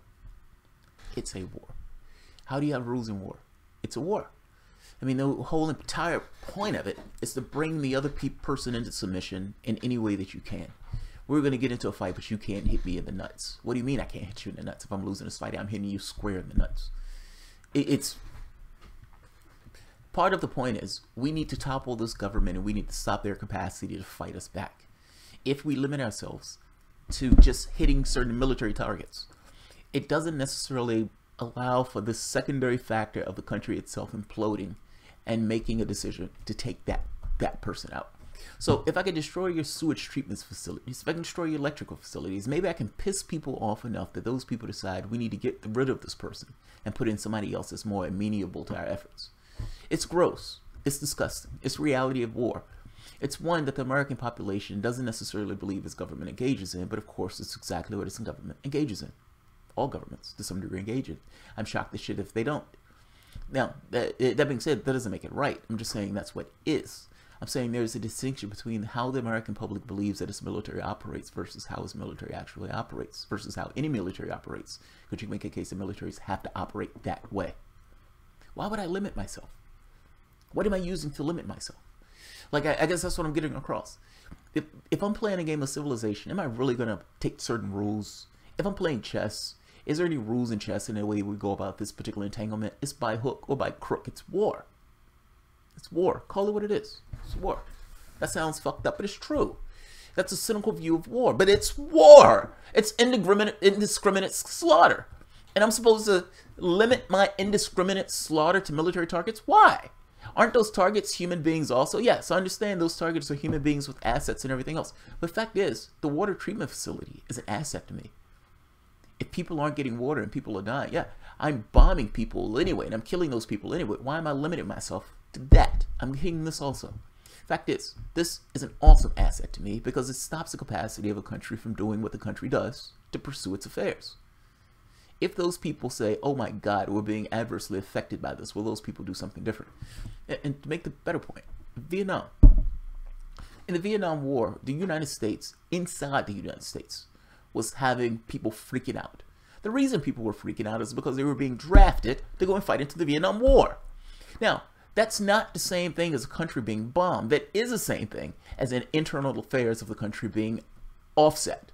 S1: It's a war. How do you have rules in war? It's a war. I mean, the whole entire point of it is to bring the other person into submission in any way that you can. We're going to get into a fight, but you can't hit me in the nuts. What do you mean I can't hit you in the nuts? If I'm losing this fight, I'm hitting you square in the nuts. It's part of the point is we need to topple this government and we need to stop their capacity to fight us back. If we limit ourselves to just hitting certain military targets, it doesn't necessarily allow for the secondary factor of the country itself imploding and making a decision to take that person out. So if I can destroy your sewage treatment facilities, if I can destroy your electrical facilities, maybe I can piss people off enough that those people decide we need to get rid of this person and put in somebody else that's more amenable to our efforts. It's gross. It's disgusting. It's reality of war. It's one that the American population doesn't necessarily believe its government engages in, but of course it's exactly what its government engages in. All governments, to some degree, engage in. I'm shocked as shit if they don't. Now, that being said, that doesn't make it right. I'm just saying that's what is. I'm saying there's a distinction between how the American public believes that its military operates versus how its military actually operates, versus how any military operates. Could you make a case that militaries have to operate that way? Why would I limit myself? What am I using to limit myself? Like, I guess that's what I'm getting across. If I'm playing a game of civilization, am I really going to take certain rules? If I'm playing chess, is there any rules in chess in the way we go about this particular entanglement? It's by hook or by crook. It's war. It's war. Call it what it is. It's war. That sounds fucked up, but it's true. That's a cynical view of war, but it's war. It's indiscriminate slaughter. And I'm supposed to limit my indiscriminate slaughter to military targets? Why? Aren't those targets human beings also? Yes, I understand those targets are human beings with assets and everything else. But the fact is, the water treatment facility is an asset to me. If people aren't getting water and people are dying, yeah, I'm bombing people anyway, and I'm killing those people anyway. Why am I limiting myself to that? I'm hitting this also. Fact is, this is an awesome asset to me because it stops the capacity of a country from doing what the country does to pursue its affairs. If those people say, oh my God, we're being adversely affected by this, will those people do something different? And to make the better point, Vietnam. In the Vietnam War, the United States, inside the United States, was having people freaking out. The reason people were freaking out is because they were being drafted to go and fight into the Vietnam War. Now, that's not the same thing as a country being bombed. That is the same thing as an internal affairs of the country being offset,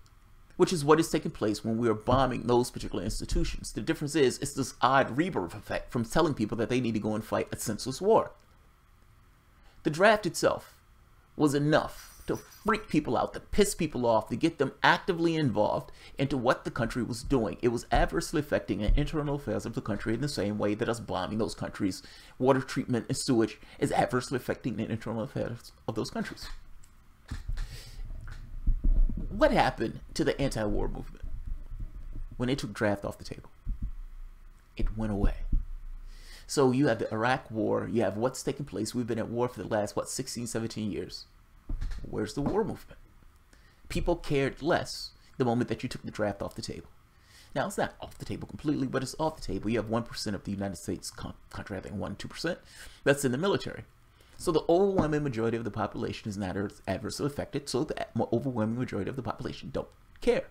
S1: which is what is taking place when we are bombing those particular institutions. The difference is, it's this odd rebirth effect from telling people that they need to go and fight a senseless war. The draft itself was enough to freak people out, to piss people off, to get them actively involved into what the country was doing. It was adversely affecting the internal affairs of the country in the same way that us bombing those countries, water treatment and sewage, is adversely affecting the internal affairs of those countries. What happened to the anti-war movement when they took draft off the table? It went away. So you have the Iraq war, you have what's taking place. We've been at war for the last, 16, 17 years. Where's the war movement? People cared less the moment that you took the draft off the table. Now, it's not off the table completely, but it's off the table. You have 1% of the United States country, I think 1-2%, that's in the military. So the overwhelming majority of the population is not adversely affected, so the overwhelming majority of the population don't care.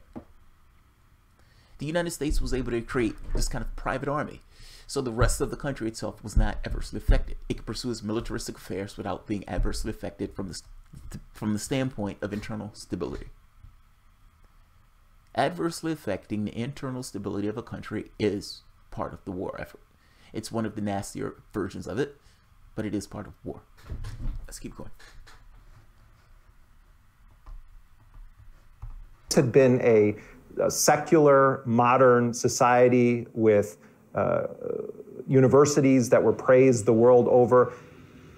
S1: The United States was able to create this kind of private army, so the rest of the country itself was not adversely affected. It could pursue its militaristic affairs without being adversely affected from the standpoint of internal stability. Adversely affecting the internal stability of a country is part of the war effort. It's one of the nastier versions of it, but it is part of war. Let's keep going.
S2: This had been a secular, modern society with universities that were praised the world over.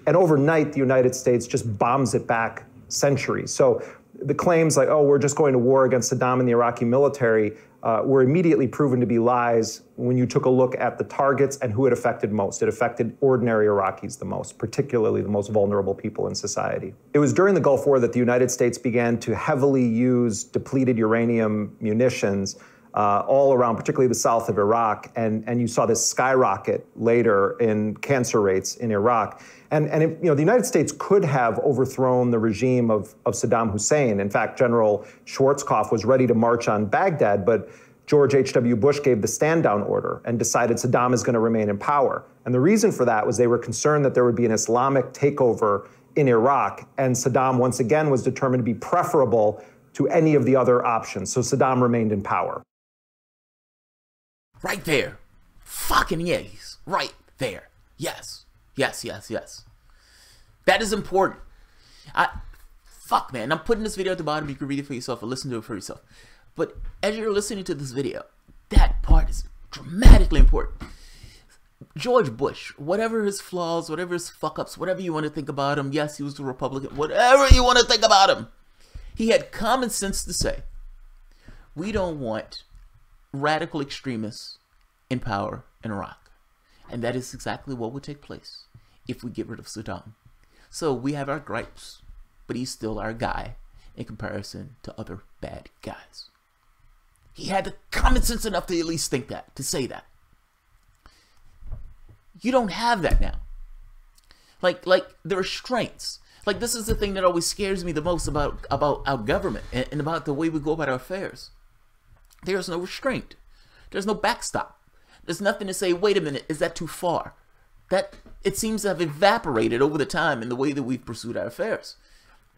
S2: And overnight, the United States just bombs it back centuries. So the claims like, oh, we're just going to war against Saddam and the Iraqi military were immediately proven to be lies when you took a look at the targets and who it affected most. It affected ordinary Iraqis the most, particularly the most vulnerable people in society. It was during the Gulf War that the United States began to heavily use depleted uranium munitions all around, particularly the south of Iraq, and you saw this skyrocket later in cancer rates in Iraq. And the United States could have overthrown the regime of Saddam Hussein. In fact, General Schwarzkopf was ready to march on Baghdad, but George H.W. Bush gave the stand-down order and decided Saddam is going to remain in power. And the reason for that was they were concerned that there would be an Islamic takeover in Iraq, and Saddam once again was determined to be preferable to any of the other options. So Saddam remained in power.
S1: Right there. Fucking yes. Right there. Yes. Yes, yes, yes. That is important. Fuck, man. I'm putting this video at the bottom. You can read it for yourself or listen to it for yourself. But as you're listening to this video, that part is dramatically important. George Bush, whatever his flaws, whatever his fuck-ups, whatever you want to think about him, yes, he was a Republican, whatever you want to think about him, he had common sense to say, we don't want radical extremists in power in Iraq. And that is exactly what would take place if we get rid of Saddam. So we have our gripes, but he's still our guy in comparison to other bad guys. He had the common sense enough to at least think that, to say that. You don't have that now. Like the restraints. Like, this is the thing that always scares me the most about our government and about the way we go about our affairs. There's no restraint. There's no backstop. There's nothing to say, wait a minute, is that too far? That, it seems to have evaporated over the time in the way that we've pursued our affairs.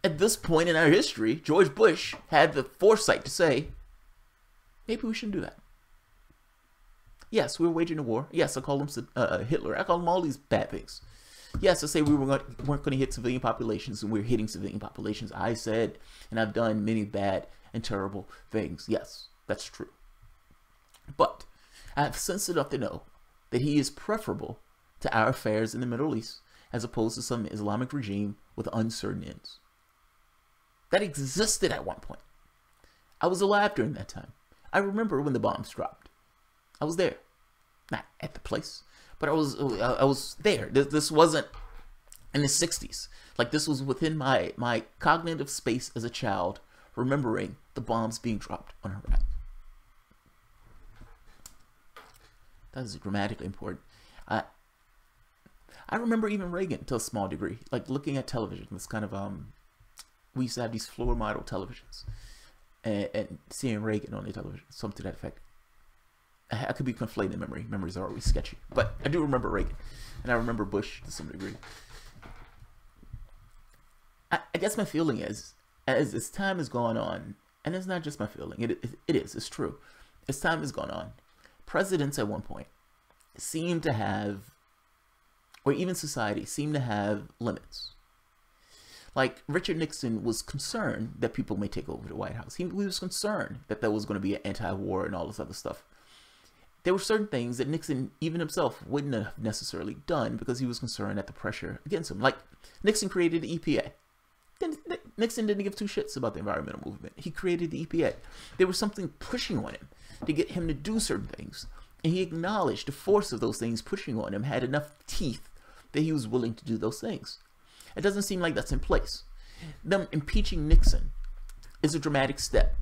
S1: At this point in our history, George Bush had the foresight to say, maybe we shouldn't do that. Yes, we were waging a war. Yes, I call him Hitler. I call him all these bad things. Yes, I say we weren't going to hit civilian populations, and we're hitting civilian populations. I said, and I've done many bad and terrible things. Yes, that's true. But I have sense enough to know that he is preferable to our affairs in the Middle East as opposed to some Islamic regime with uncertain ends. That existed at one point. I was alive during that time. I remember when the bombs dropped. I was there. Not at the place, but I was there. This wasn't in the 60s. Like, this was within my cognitive space as a child, remembering the bombs being dropped on Iraq. That is dramatically important. I remember even Reagan to a small degree, like looking at television. It's kind of we used to have these floor model televisions, and seeing Reagan on the television, something to that effect. I could be conflating memory. Memories are always sketchy, but I do remember Reagan, and I remember Bush to some degree. I guess my feeling is, as time has gone on, and it's not just my feeling, it's true. As time has gone on, presidents at one point seem to have, or even society seem to have limits. Like, Richard Nixon was concerned that people may take over the White House. He was concerned that there was going to be an anti-war and all this other stuff. There were certain things that Nixon, even himself, wouldn't have necessarily done because he was concerned at the pressure against him. Like, Nixon created the EPA. Nixon didn't give two shits about the environmental movement. He created the EPA. There was something pushing on him to get him to do certain things. And he acknowledged the force of those things pushing on him had enough teeth that he was willing to do those things. It doesn't seem like that's in place. Them impeaching Nixon is a dramatic step.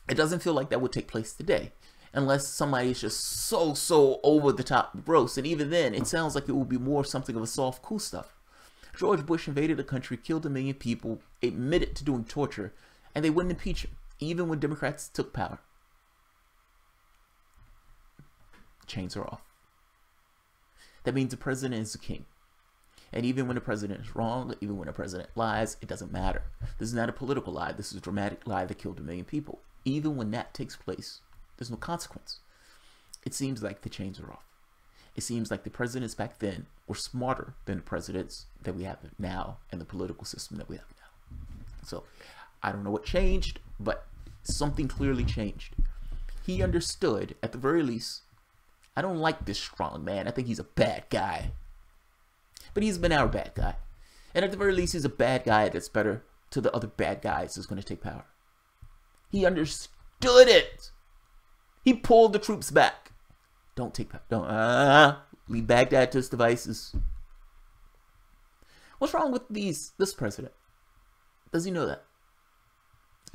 S1: It doesn't feel like that would take place today, unless somebody is just so over the top gross. And even then, it sounds like it will be more something of a soft, cool stuff. George Bush invaded a country, killed 1 million people, admitted to doing torture, and they wouldn't impeach him, even when Democrats took power. Chains are off. That means the president is the king. And even when the president is wrong, even when the president lies, it doesn't matter. This is not a political lie. This is a dramatic lie that killed 1 million people. Even when that takes place, there's no consequence. It seems like the chains are off. It seems like the presidents back then were smarter than the presidents that we have now and the political system that we have now. So I don't know what changed, but something clearly changed. He understood, at the very least, I don't like this strong man. I think he's a bad guy. But he's been our bad guy. And at the very least, he's a bad guy that's better to the other bad guys that's going to take power. He understood it. He pulled the troops back. Don't take power. Don't leave Baghdad to its devices. What's wrong with this president? Does he know that?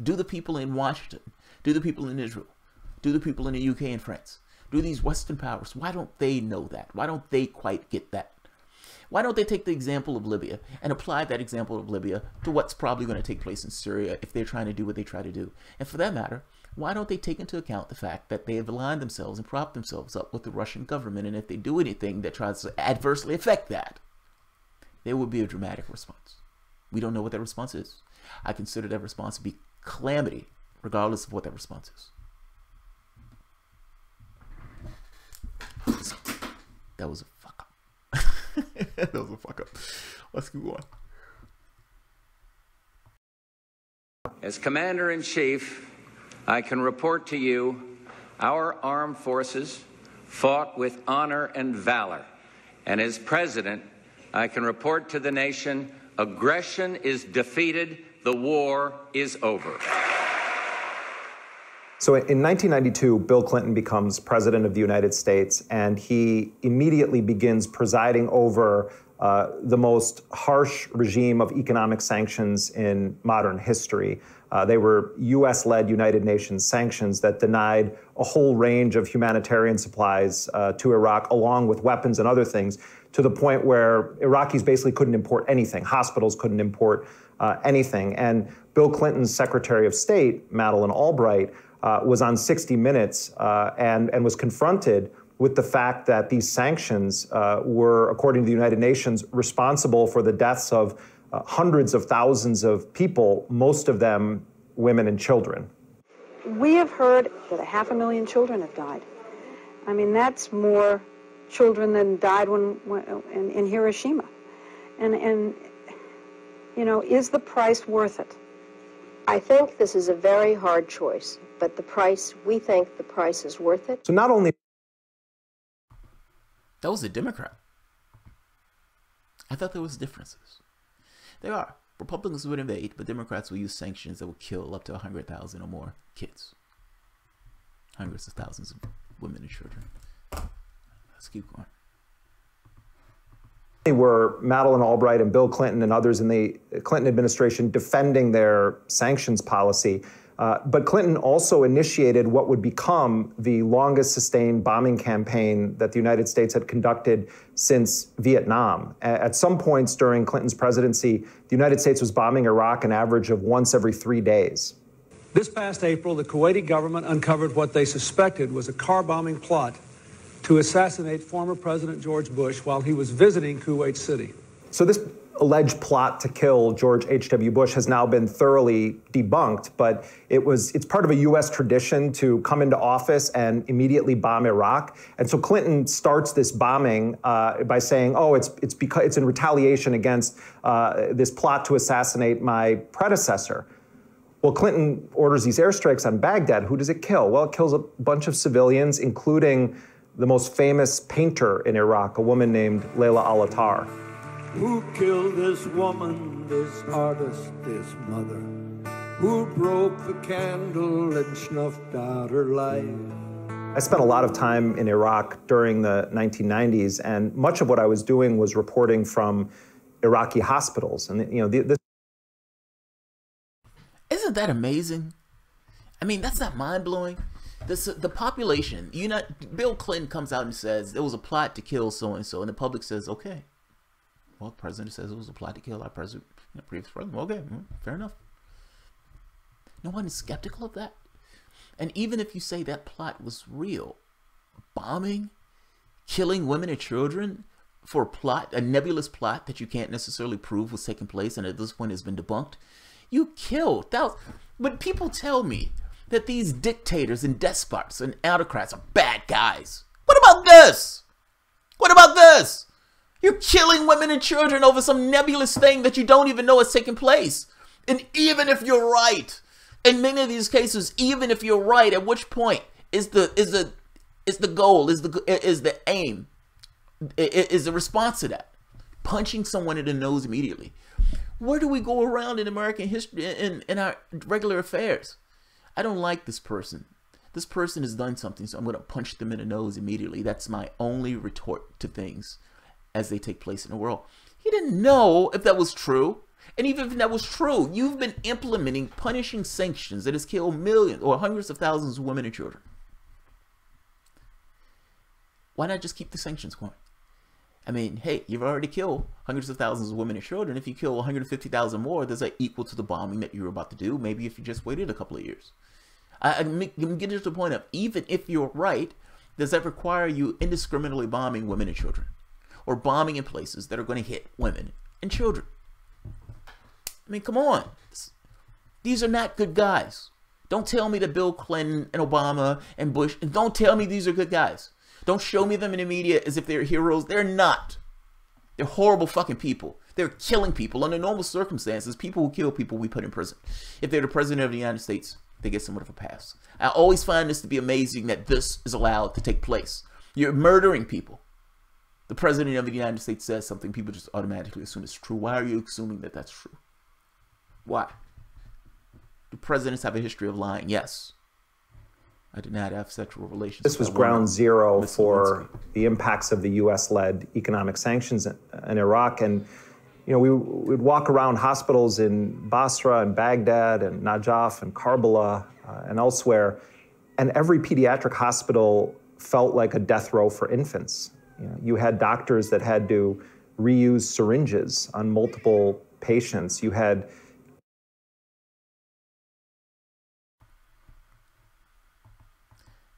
S1: Do the people in Washington, do the people in Israel, do the people in the UK and France, do these Western powers, why don't they know that? Why don't they quite get that? Why don't they take the example of Libya and apply that example of Libya to what's probably going to take place in Syria if they're trying to do what they try to do? And for that matter, why don't they take into account the fact that they have aligned themselves and propped themselves up with the Russian government, and if they do anything that tries to adversely affect that, there will be a dramatic response. We don't know what that response is. I consider that response to be calamity, regardless of what that response is. That was a fuck up. That was a fuck up. Let's keep going.
S13: As Commander-in-Chief, I can report to you our armed forces fought with honor and valor. And as President, I can report to the nation, aggression is defeated, the war is over.
S2: So in 1992, Bill Clinton becomes president of the United States, and he immediately begins presiding over the most harsh regime of economic sanctions in modern history. They were U.S.-led United Nations sanctions that denied a whole range of humanitarian supplies to Iraq, along with weapons and other things, to the point where Iraqis basically couldn't import anything. Hospitals couldn't import anything. And Bill Clinton's Secretary of State, Madeleine Albright, was on 60 Minutes and was confronted with the fact that these sanctions were, according to the United Nations, responsible for the deaths of hundreds of thousands of people, most of them women and children.
S14: We have heard that 500,000 children have died. I mean, that's more children than died in Hiroshima. And you know, is the price worth it?
S15: I think this is a very hard choice, but we think the price is worth it.
S2: So not only...
S1: That was a Democrat. I thought there was differences. There are. Republicans would invade, but Democrats will use sanctions that will kill up to 100,000 or more kids. Hundreds of thousands of women and children. Let's keep going.
S2: Were Madeleine Albright and Bill Clinton and others in the Clinton administration defending their sanctions policy. But Clinton also initiated what would become the longest sustained bombing campaign that the United States had conducted since Vietnam. At some points during Clinton's presidency, the United States was bombing Iraq an average of once every 3 days.
S16: This past April, the Kuwaiti government uncovered what they suspected was a car bombing plot to assassinate former President George Bush while he was visiting Kuwait City.
S2: So this alleged plot to kill George H.W. Bush has now been thoroughly debunked, but it's part of a U.S. tradition to come into office and immediately bomb Iraq. And so Clinton starts this bombing by saying, oh, it's in retaliation against this plot to assassinate my predecessor. Well, Clinton orders these airstrikes on Baghdad. Who does it kill? Well, it kills a bunch of civilians, including the most famous painter in Iraq, a woman named Layla Al-Attar.
S17: Who killed this woman, this artist, this mother? Who broke the candle and snuffed out her life?
S2: I spent a lot of time in Iraq during the 1990s, and much of what I was doing was reporting from Iraqi hospitals. And you know, this...
S1: Isn't that amazing? I mean, that's not mind-blowing. The population, Bill Clinton comes out and says there was a plot to kill so-and-so, and the public says, okay. Well, the president says it was a plot to kill our previous president. Okay, fair enough. No one is skeptical of that. And even if you say that plot was real, bombing, killing women and children for a plot, a nebulous plot that you can't necessarily prove was taking place and at this point has been debunked, you killed thousands. But people tell me that these dictators and despots and autocrats are bad guys. What about this? What about this? You're killing women and children over some nebulous thing that you don't even know is taking place. And even if you're right, in many of these cases, even if you're right, at which point is the goal, is the aim, is the response to that? Punching someone in the nose immediately. Where do we go around in American history, in our regular affairs? I don't like this person. This person has done something, so I'm going to punch them in the nose immediately. That's my only retort to things as they take place in the world. He didn't know if that was true. And even if that was true, you've been implementing punishing sanctions that has killed millions or hundreds of thousands of women and children. Why not just keep the sanctions going? I mean, hey, you've already killed hundreds of thousands of women and children. If you kill 150,000 more, does that equal to the bombing that you're about to do? Maybe if you just waited a couple of years. I'm getting to the point of, even if you're right, does that require you indiscriminately bombing women and children? Or bombing in places that are going to hit women and children? I mean, come on. These are not good guys. Don't tell me that Bill Clinton and Obama and Bush, and don't tell me these are good guys. Don't show me them in the media as if they're heroes. They're not. They're horrible fucking people. They're killing people. Under normal circumstances, people who kill people we put in prison. If they're the president of the United States, they get somewhat of a pass. I always find this to be amazing that this is allowed to take place. You're murdering people. The president of the United States says something, people just automatically assume it's true. Why are you assuming that that's true? Why? Do presidents have a history of lying? Yes. I did not have sexual relations.
S2: This was ground zero for the impacts of the U.S.-led economic sanctions in Iraq. And, you know, we would walk around hospitals in Basra and Baghdad and Najaf and Karbala and elsewhere, and every pediatric hospital felt like a death row for infants. You know, you had doctors that had to reuse syringes on multiple patients. You had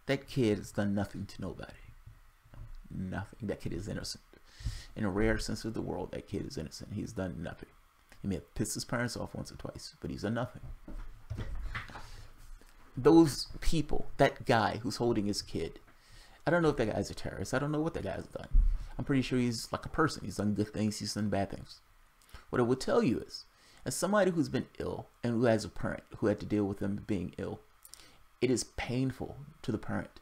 S1: that kid has done nothing to nobody. Nothing. That kid is innocent. In a rare sense of the word, that kid is innocent. He's done nothing. He may have pissed his parents off once or twice, but he's done nothing. Those people, that guy who's holding his kid, I don't know if that guy's a terrorist. I don't know what that guy's done. I'm pretty sure he's like a person. He's done good things. He's done bad things. What I would tell you is, as somebody who's been ill and who has a parent who had to deal with them being ill, it is painful to the parent.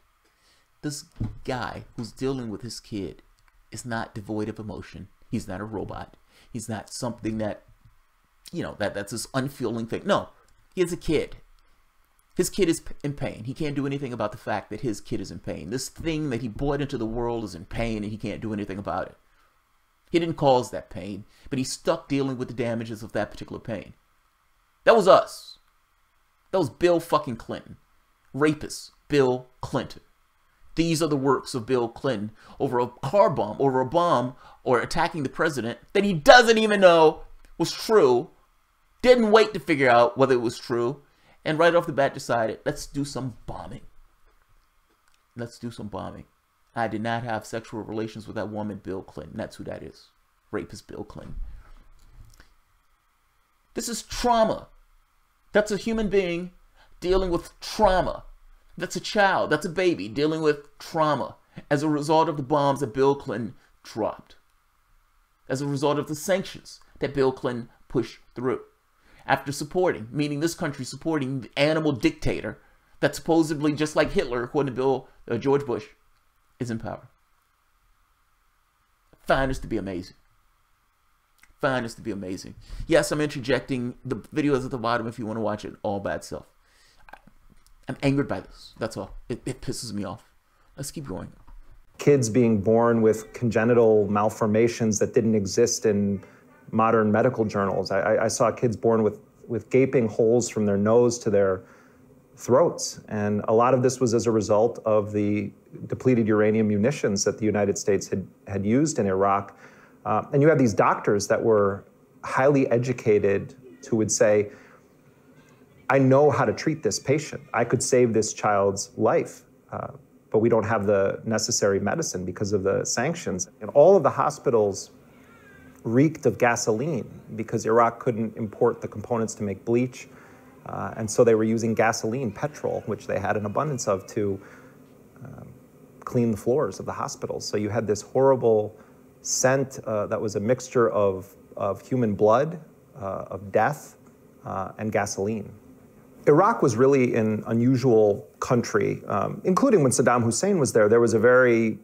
S1: This guy who's dealing with his kid is not devoid of emotion. He's not a robot. He's not something that, you know, that's this unfeeling thing. No, he has a kid. His kid is in pain. He can't do anything about the fact that his kid is in pain. This thing that he brought into the world is in pain and he can't do anything about it. He didn't cause that pain, but he's stuck dealing with the damages of that particular pain. That was us. That was Bill fucking Clinton. Rapist Bill Clinton. These are the works of Bill Clinton over a car bomb, over a bomb, or attacking the president that he doesn't even know was true, didn't wait to figure out whether it was true, and right off the bat decided, let's do some bombing. Let's do some bombing. I did not have sexual relations with that woman, Bill Clinton. That's who that is. Rapist Bill Clinton. This is trauma. That's a human being dealing with trauma. That's a child. That's a baby dealing with trauma as a result of the bombs that Bill Clinton dropped. As a result of the sanctions that Bill Clinton pushed through. After supporting, meaning this country supporting the animal dictator that supposedly, just like Hitler, according to George Bush, is in power. Find this to be amazing. Find this to be amazing. Yes, I'm interjecting. The video is at the bottom if you want to watch it. All bad stuff. I'm angered by this. That's all. It pisses me off. Let's keep going.
S2: Kids being born with congenital malformations that didn't exist in modern medical journals. I saw kids born with gaping holes from their nose to their throats. And a lot of this was as a result of the depleted uranium munitions that the United States had used in Iraq. And you have these doctors that were highly educated who would say, I know how to treat this patient. I could save this child's life, but we don't have the necessary medicine because of the sanctions. And all of the hospitals reeked of gasoline because Iraq couldn't import the components to make bleach. And so they were using gasoline, petrol, which they had an abundance of, to clean the floors of the hospitals. So you had this horrible scent that was a mixture of human blood, of death, and gasoline. Iraq was really an unusual country, including when Saddam Hussein was there. There was a very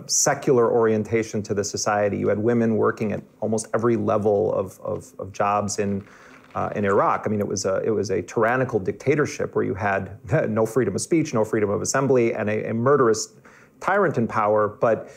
S2: secular orientation to the society. You had women working at almost every level of jobs in Iraq. I mean, it was a tyrannical dictatorship where you had no freedom of speech, no freedom of assembly, and a murderous tyrant in power. But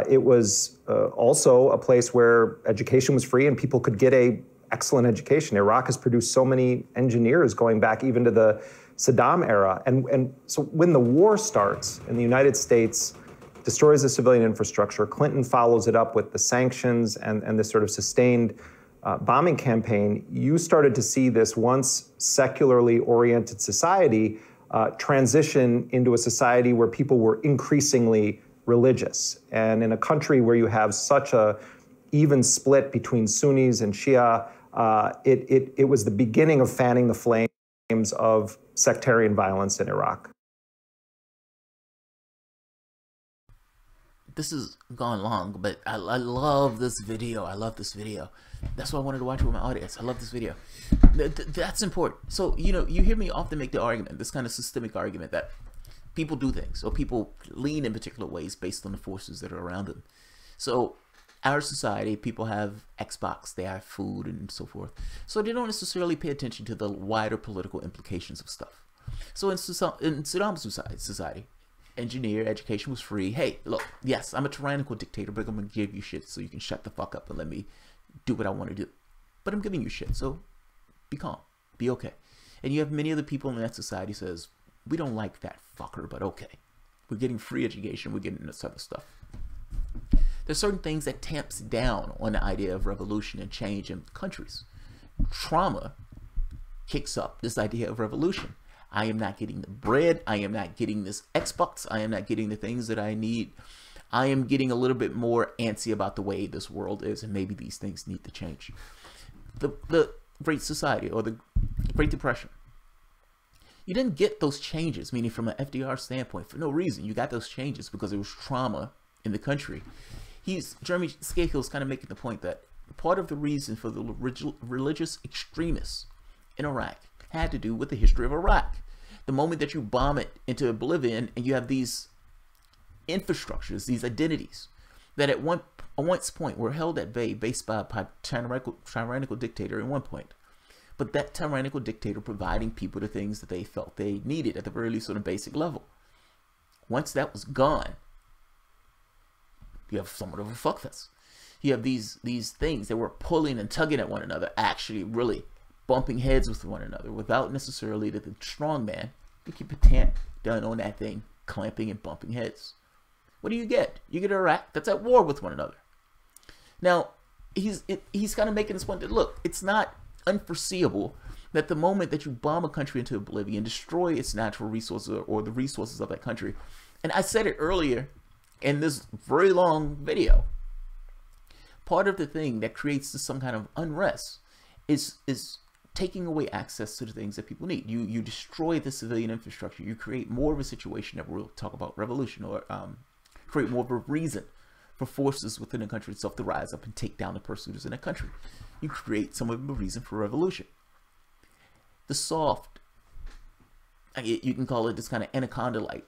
S2: it was also a place where education was free and people could get a excellent education. Iraq has produced so many engineers going back even to the Saddam era. And so when the war starts and the United States destroys the civilian infrastructure, Clinton follows it up with the sanctions and this sort of sustained bombing campaign, you started to see this once secularly oriented society transition into a society where people were increasingly religious. And in a country where you have such a even split between Sunnis and Shia, it was the beginning of fanning the flames of sectarian violence in Iraq.
S1: This has gone long, but I love this video. I love this video. That's why I wanted to watch it with my audience. I love this video. That's important. So, you know, you hear me often make the argument, this kind of systemic argument, that people do things or people lean in particular ways based on the forces that are around them. So our society, people have Xbox, they have food and so forth. So they don't necessarily pay attention to the wider political implications of stuff. So in Saddam's society, engineer education was free. Hey, look, yes, I'm a tyrannical dictator, but I'm going to give you shit so you can shut the fuck up and let me do what I want to do. But I'm giving you shit, so be calm, be okay. And you have many other people in that society says, we don't like that fucker, but okay. We're getting free education, we're getting this other stuff. There's certain things that tamps down on the idea of revolution and change in countries. Trauma kicks up this idea of revolution. I am not getting the bread. I am not getting this Xbox. I am not getting the things that I need. I am getting a little bit more antsy about the way this world is, and maybe these things need to change. The Great Society or the Great Depression. You didn't get those changes, meaning from an FDR standpoint, for no reason. You got those changes because there was trauma in the country. Jeremy Scahill is kind of making the point that part of the reason for the religious extremists in Iraq had to do with the history of Iraq. The moment that you bomb it into oblivion and you have these infrastructures, these identities that at one point were held at bay based by a tyrannical dictator at one point. But that tyrannical dictator providing people the things that they felt they needed at the very least on a basic level. Once that was gone, you have somewhat of a fuckfest. You have these things that were pulling and tugging at one another, actually really bumping heads with one another without necessarily the strong man to keep a tamp done on that thing, clamping and bumping heads. What do you get? You get Iraq that's at war with one another. Now, he's kind of making this point that, look, it's not unforeseeable that the moment that you bomb a country into oblivion, destroy its natural resources or the resources of that country, and I said it earlier in this very long video, part of the thing that creates some kind of unrest is taking away access to the things that people need. You destroy the civilian infrastructure. You create more of a situation that we'll talk about revolution, or create more of a reason for forces within the country itself to rise up and take down the persecutors in that country. You create some of a reason for revolution. The soft, you can call it this kind of anaconda-like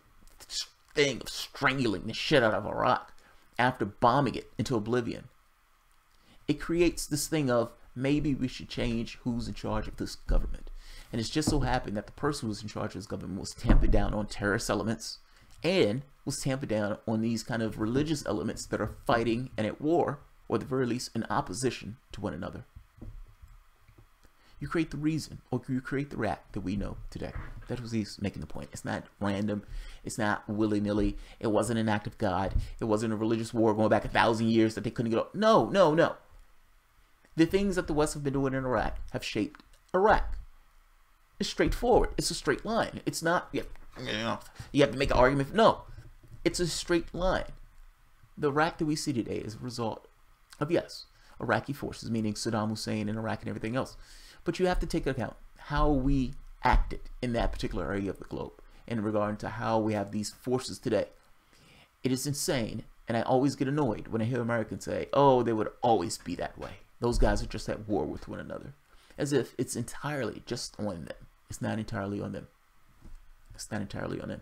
S1: thing of strangling the shit out of Iraq after bombing it into oblivion. It creates this thing of, maybe we should change who's in charge of this government. And it's just so happened that the person who's in charge of this government was tamping down on terrorist elements and was tamping down on these kind of religious elements that are fighting and at war, or at the very least in opposition to one another. You create the reason, or you create the rat that we know today. That was he's making the point. It's not random. It's not willy-nilly. It wasn't an act of God. It wasn't a religious war going back 1,000 years that they couldn't get up. No, no, no. The things that the West have been doing in Iraq have shaped Iraq. It's straightforward. It's a straight line. It's not, you have to make an argument. No, it's a straight line. The Iraq that we see today is a result of, yes, Iraqi forces, meaning Saddam Hussein and Iraq and everything else. But you have to take into account how we acted in that particular area of the globe in regard to how we have these forces today. It is insane, and I always get annoyed when I hear Americans say, oh, they would always be that way. Those guys are just at war with one another. As if it's entirely just on them. It's not entirely on them. It's not entirely on them.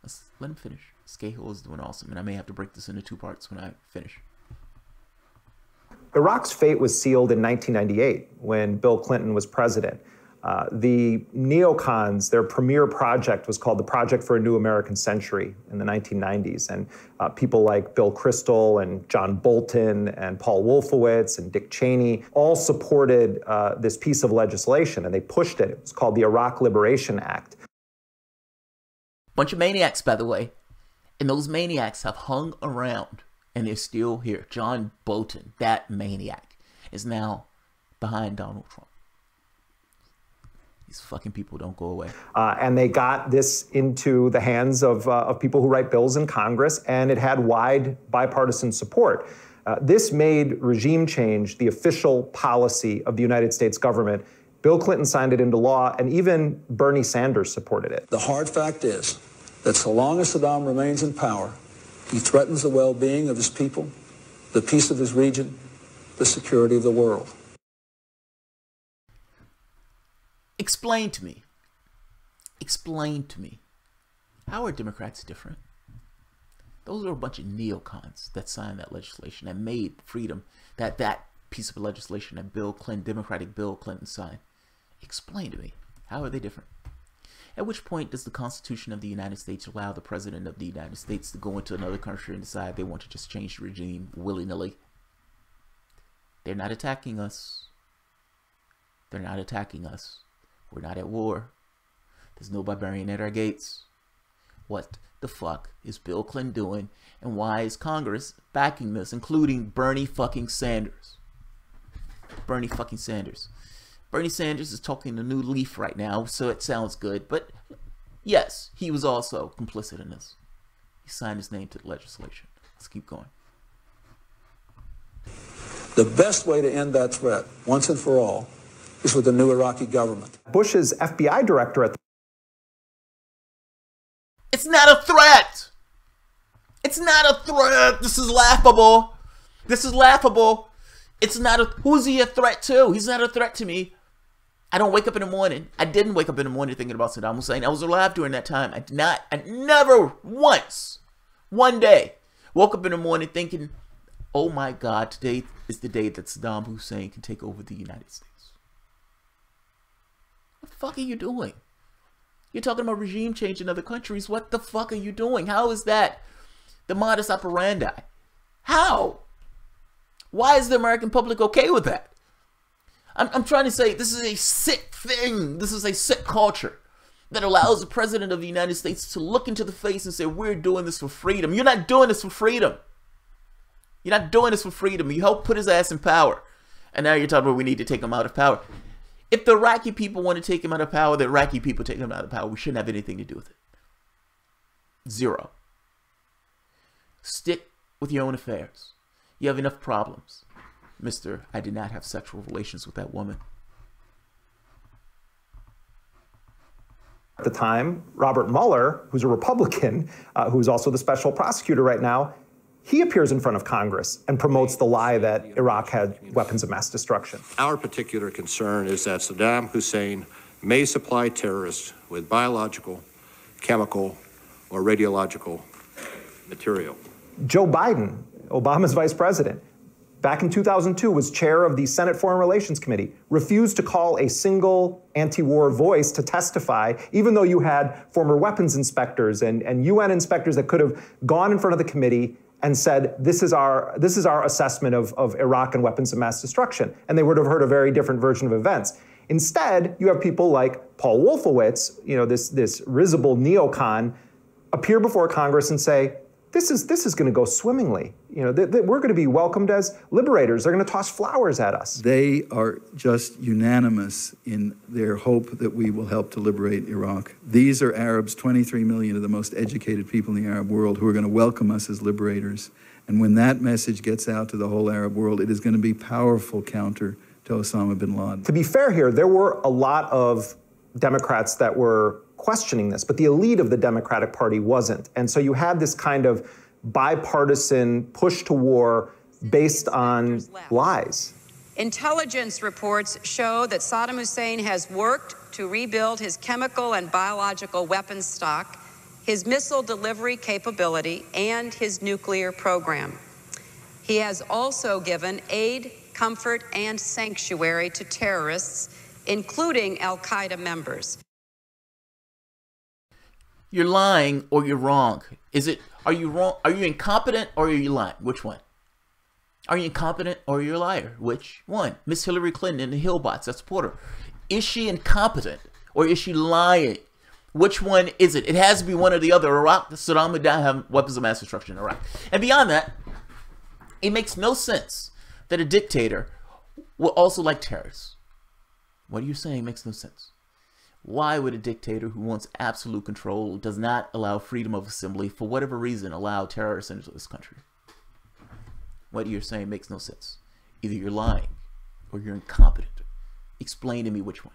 S1: Let's let him finish. Scahill is doing awesome, and I may have to break this into 2 parts when I finish.
S2: Iraq's fate was sealed in 1998 when Bill Clinton was president. The neocons, their premier project was called the Project for a New American Century in the 1990s. And people like Bill Kristol and John Bolton and Paul Wolfowitz and Dick Cheney all supported this piece of legislation, and they pushed it. It was called the Iraq Liberation Act.
S1: Bunch of maniacs, by the way. And those maniacs have hung around, and they're still here. John Bolton, that maniac, is now behind Donald Trump. These fucking people don't go away.
S2: And they got this into the hands of people who write bills in Congress, and it had wide bipartisan support. This made regime change the official policy of the United States government. Bill Clinton signed it into law, and even Bernie Sanders supported it.
S18: The hard fact is that so long as Saddam remains in power, he threatens the well-being of his people, the peace of his region, the security of the world.
S1: Explain to me, how are Democrats different? Those are a bunch of neocons that signed that legislation, that made freedom, that piece of legislation that Democratic Bill Clinton signed. Explain to me, how are they different? At which point does the Constitution of the United States allow the President of the United States to go into another country and decide they want to just change the regime willy-nilly? They're not attacking us. They're not attacking us. We're not at war. There's no barbarian at our gates. What the fuck is Bill Clinton doing, and why is Congress backing this, including Bernie fucking Sanders? Bernie fucking Sanders. Bernie Sanders is talking to New Leaf right now, so it sounds good, but yes, he was also complicit in this. He signed his name to the legislation. Let's keep going.
S18: The best way to end that threat, once and for all, is with the new Iraqi government.
S2: Bush's FBI director at the...
S1: It's not a threat! It's not a threat! This is laughable! This is laughable! It's not a... Who's he a threat to? He's not a threat to me. I don't wake up in the morning. I didn't wake up in the morning thinking about Saddam Hussein. I was alive during that time. I never once, one day, woke up in the morning thinking, oh my God, today is the day that Saddam Hussein can take over the United States. What the fuck are you doing? You're talking about regime change in other countries. What the fuck are you doing? How is that the modus operandi? How? Why is the American public okay with that? I'm trying to say this is a sick thing. This is a sick culture that allows the President of the United States to look into the face and say, we're doing this for freedom. You're not doing this for freedom. You're not doing this for freedom. You helped put his ass in power. And now you're talking about we need to take him out of power. If the Iraqi people want to take him out of power, the Iraqi people take him out of power. We shouldn't have anything to do with it. Zero. Stick with your own affairs. You have enough problems. Mr. I did not have sexual relations with that woman.
S2: At the time, Robert Mueller, who's a Republican, who's also the special prosecutor right now, he appears in front of Congress and promotes the lie that Iraq had weapons of mass destruction.
S19: Our particular concern is that Saddam Hussein may supply terrorists with biological, chemical, or radiological material.
S2: Joe Biden, Obama's vice president, back in 2002 was chair of the Senate Foreign Relations Committee, refused to call a single anti-war voice to testify, even though you had former weapons inspectors and UN inspectors that could have gone in front of the committee and said, this is our assessment of Iraq and weapons of mass destruction. And they would have heard a very different version of events. Instead, you have people like Paul Wolfowitz, this risible neocon, appear before Congress and say, this is going to go swimmingly. We're going to be welcomed as liberators. They're going to toss flowers at us.
S20: They are just unanimous in their hope that we will help to liberate Iraq. These are Arabs, 23 million of the most educated people in the Arab world, who are going to welcome us as liberators. And when that message gets out to the whole Arab world, it is going to be powerful counter to Osama bin Laden.
S2: To be fair here, there were a lot of Democrats that were questioning this, but the elite of the Democratic Party wasn't. And so you had this kind of bipartisan push to war based on lies.
S21: Intelligence reports show that Saddam Hussein has worked to rebuild his chemical and biological weapons stock, his missile delivery capability, and his nuclear program. He has also given aid, comfort, and sanctuary to terrorists, including al-Qaeda members.
S1: You're lying or you're wrong. Are you wrong? Are you incompetent or are you lying? Which one? Are you incompetent or are you a liar? Which one? Miss Hillary Clinton and the Hillbots that support her. Is she incompetent or is she lying? Which one is it? It has to be one or the other. Iraq, Saddam would not have weapons of mass destruction in Iraq. And beyond that, it makes no sense that a dictator will also like terrorists. What you're saying makes no sense. Why would a dictator who wants absolute control, does not allow freedom of assembly, for whatever reason, allow terrorists into this country? What you're saying makes no sense. Either you're lying or you're incompetent. Explain to me which one.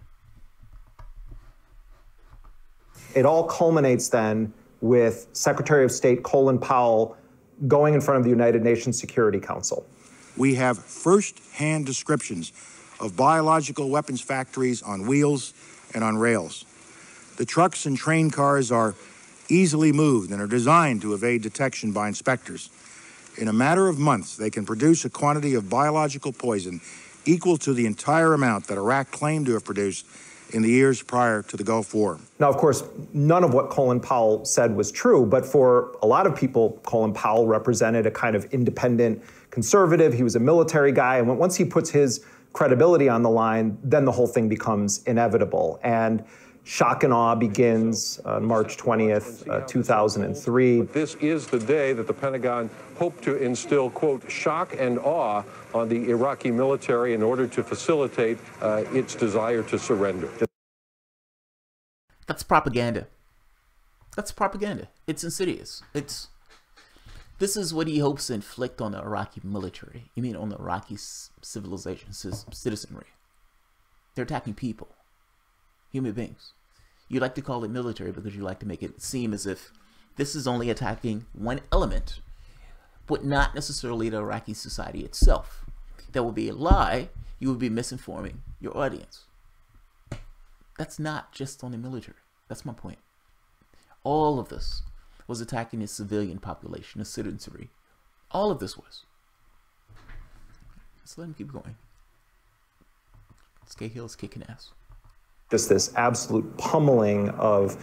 S2: It all culminates then with Secretary of State Colin Powell going in front of the United Nations Security Council.
S3: We have first-hand descriptions of biological weapons factories on wheels and on rails. The trucks and train cars are easily moved and are designed to evade detection by inspectors. In a matter of months, they can produce a quantity of biological poison equal to the entire amount that Iraq claimed to have produced in the years prior to the Gulf War.
S2: Now, of course, none of what Colin Powell said was true, but for a lot of people, Colin Powell represented a kind of independent conservative. He was a military guy, and once he puts his credibility on the line, then the whole thing becomes inevitable. And shock and awe begins on March 20th, 2003.
S11: This is the day that the Pentagon hoped to instill, quote, shock and awe on the Iraqi military in order to facilitate its desire to surrender.
S1: That's propaganda. That's propaganda. It's insidious. This is what he hopes to inflict on the Iraqi military. You mean on the Iraqi civilization, citizenry. They're attacking people, human beings. You like to call it military because you like to make it seem as if this is only attacking one element, but not necessarily the Iraqi society itself. That would be a lie. You would be misinforming your audience. That's not just on the military. That's my point. All of this was attacking the civilian population, the citizenry. All of this was. Let's let him keep going. Scahill's kicking ass.
S2: Just this absolute pummeling of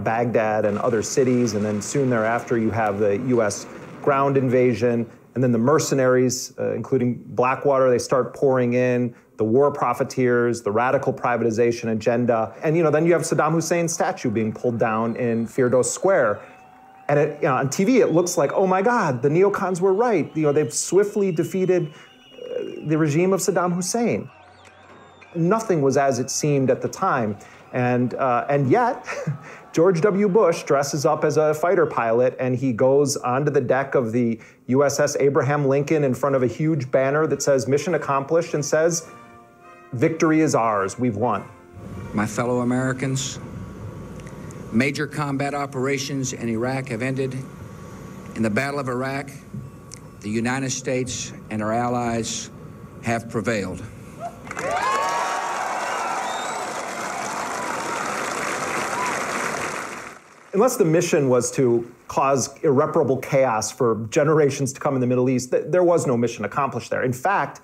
S2: Baghdad and other cities, and then soon thereafter you have the U.S. ground invasion, and then the mercenaries, including Blackwater, they start pouring in, the war profiteers, the radical privatization agenda, and then you have Saddam Hussein's statue being pulled down in Firdos Square. And on TV, it looks like, oh my God, the neocons were right. They've swiftly defeated the regime of Saddam Hussein. Nothing was as it seemed at the time. And yet, George W. Bush dresses up as a fighter pilot, and he goes onto the deck of the USS Abraham Lincoln in front of a huge banner that says mission accomplished and says, victory is ours, we've won.
S22: My fellow Americans, major combat operations in Iraq have ended. In the Battle of Iraq, the United States and our allies have prevailed.
S2: Unless the mission was to cause irreparable chaos for generations to come in the Middle East, there was no mission accomplished there. In fact,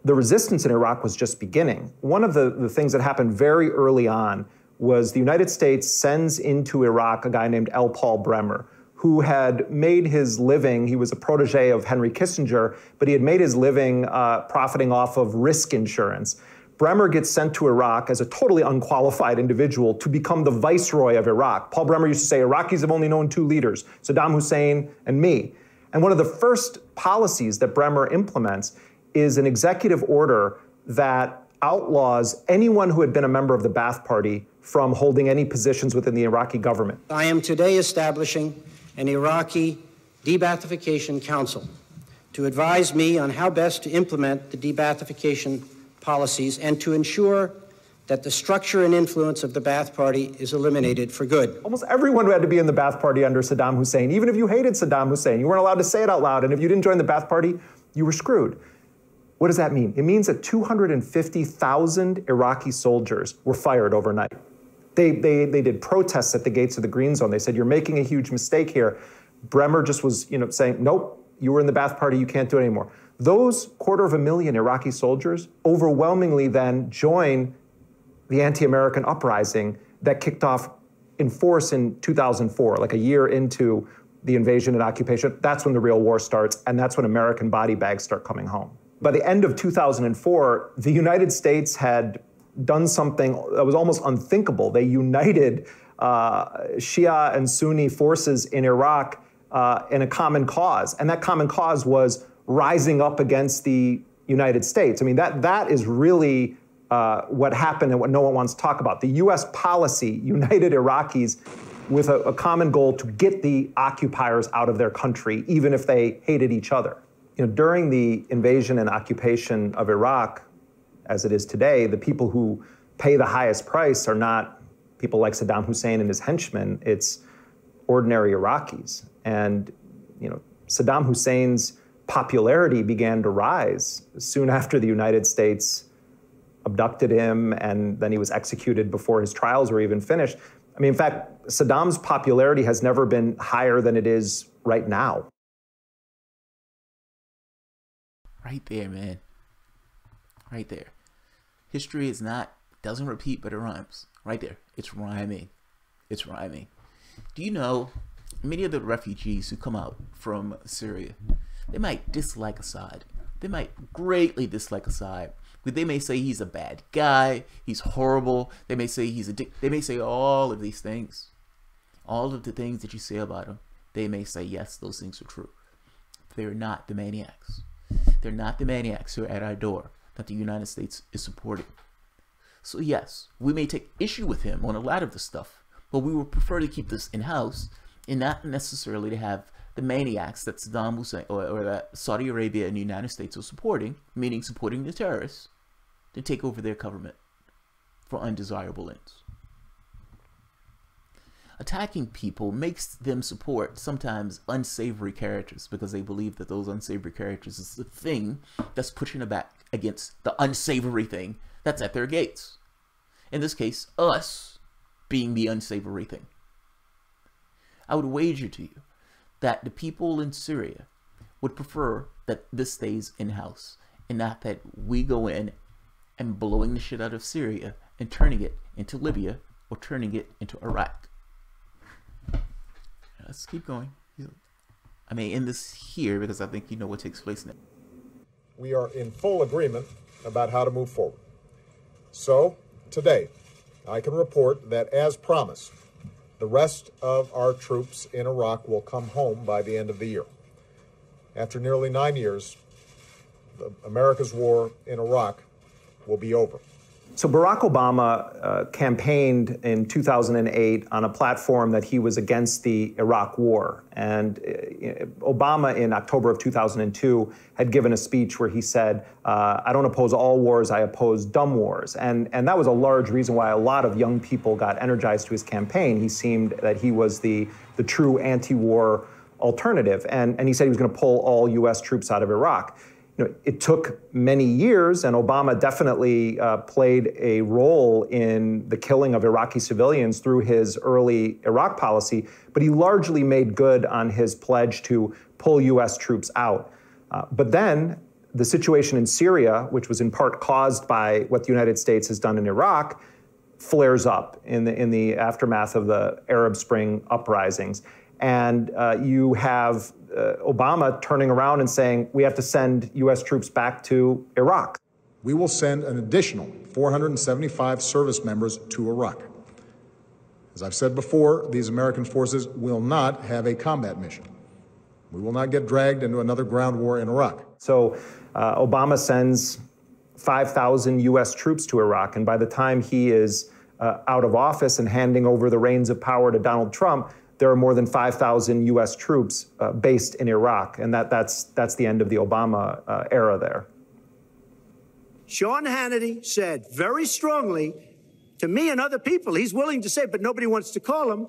S2: the resistance in Iraq was just beginning. One of the things that happened very early on was the United States sends into Iraq a guy named L. Paul Bremer, who had made his living, he was a protege of Henry Kissinger, but he had made his living profiting off of risk insurance. Bremer gets sent to Iraq as a totally unqualified individual to become the viceroy of Iraq. Paul Bremer used to say, Iraqis have only known two leaders, Saddam Hussein and me. And one of the first policies that Bremer implements is an executive order that outlaws anyone who had been a member of the Ba'ath Party from holding any positions within the Iraqi government.
S23: I am today establishing an Iraqi de-Baathification council to advise me on how best to implement the de-Baathification policies and to ensure that the structure and influence of the Ba'ath Party is eliminated for good.
S2: Almost everyone who had to be in the Ba'ath Party under Saddam Hussein, even if you hated Saddam Hussein, you weren't allowed to say it out loud, and if you didn't join the Ba'ath Party, you were screwed. What does that mean? It means that 250,000 Iraqi soldiers were fired overnight. They did protests at the gates of the Green Zone. They said, you're making a huge mistake here. Bremer just was, saying, nope, you were in the Ba'ath Party, you can't do it anymore. Those 250,000 Iraqi soldiers overwhelmingly then join the anti-American uprising that kicked off in force in 2004, like a year into the invasion and occupation. That's when the real war starts, and that's when American body bags start coming home. By the end of 2004, the United States had done something that was almost unthinkable. They united Shia and Sunni forces in Iraq in a common cause, and that common cause was rising up against the United States. I mean, that is really what happened and what no one wants to talk about. The U.S. policy united Iraqis with a common goal to get the occupiers out of their country, even if they hated each other. During the invasion and occupation of Iraq, as it is today, the people who pay the highest price are not people like Saddam Hussein and his henchmen, it's ordinary Iraqis. And Saddam Hussein's popularity began to rise soon after the United States abducted him, and then he was executed before his trials were even finished. I mean, in fact, Saddam's popularity has never been higher than it is right now.
S1: Right there, man. Right there. History doesn't repeat, but it rhymes. Right there. It's rhyming. It's rhyming. Do you know, many of the refugees who come out from Syria, they might dislike Assad. They might greatly dislike Assad. They may say he's a bad guy, he's horrible. They may say he's a dick. They may say all of these things. All of the things that you say about him, they may say, yes, those things are true. They're not the maniacs. They're not the maniacs who are at our door that the United States is supporting. So yes, we may take issue with him on a lot of the stuff, but we would prefer to keep this in-house and not necessarily to have the maniacs that Saddam Hussein or that Saudi Arabia and the United States are supporting, meaning supporting the terrorists, to take over their government for undesirable ends. Attacking people makes them support sometimes unsavory characters because they believe that those unsavory characters is the thing that's pushing them back against the unsavory thing that's at their gates. In this case, us being the unsavory thing. I would wager to you that the people in Syria would prefer that this stays in-house and not that we go in and blowing the shit out of Syria and turning it into Libya or turning it into Iraq. Let's keep going. I may end this here because I think you know what takes place now.
S4: We are in full agreement about how to move forward. So, today, I can report that as promised, the rest of our troops in Iraq will come home by the end of the year. After nearly 9 years, America's war in Iraq will be over.
S2: So Barack Obama campaigned in 2008 on a platform that he was against the Iraq war. And Obama in October of 2002 had given a speech where he said, I don't oppose all wars, I oppose dumb wars. And that was a large reason why a lot of young people got energized to his campaign. He seemed that he was the true anti-war alternative. And he said he was going to pull all U.S. troops out of Iraq. It took many years, and Obama definitely played a role in the killing of Iraqi civilians through his early Iraq policy, but he largely made good on his pledge to pull U.S. troops out. But then the situation in Syria, which was in part caused by what the United States has done in Iraq, flares up in the aftermath of the Arab Spring uprisings. And you have Obama turning around and saying, we have to send U.S. troops back to Iraq.
S4: We will send an additional 475 service members to Iraq. As I've said before, these American forces will not have a combat mission. We will not get dragged into another ground war in Iraq.
S2: So Obama sends 5,000 U.S. troops to Iraq, and by the time he is out of office and handing over the reins of power to Donald Trump, there are more than 5,000 U.S. troops based in Iraq, and that's the end of the Obama era there.
S5: Sean Hannity said very strongly to me and other people, he's willing to say, but nobody wants to call him,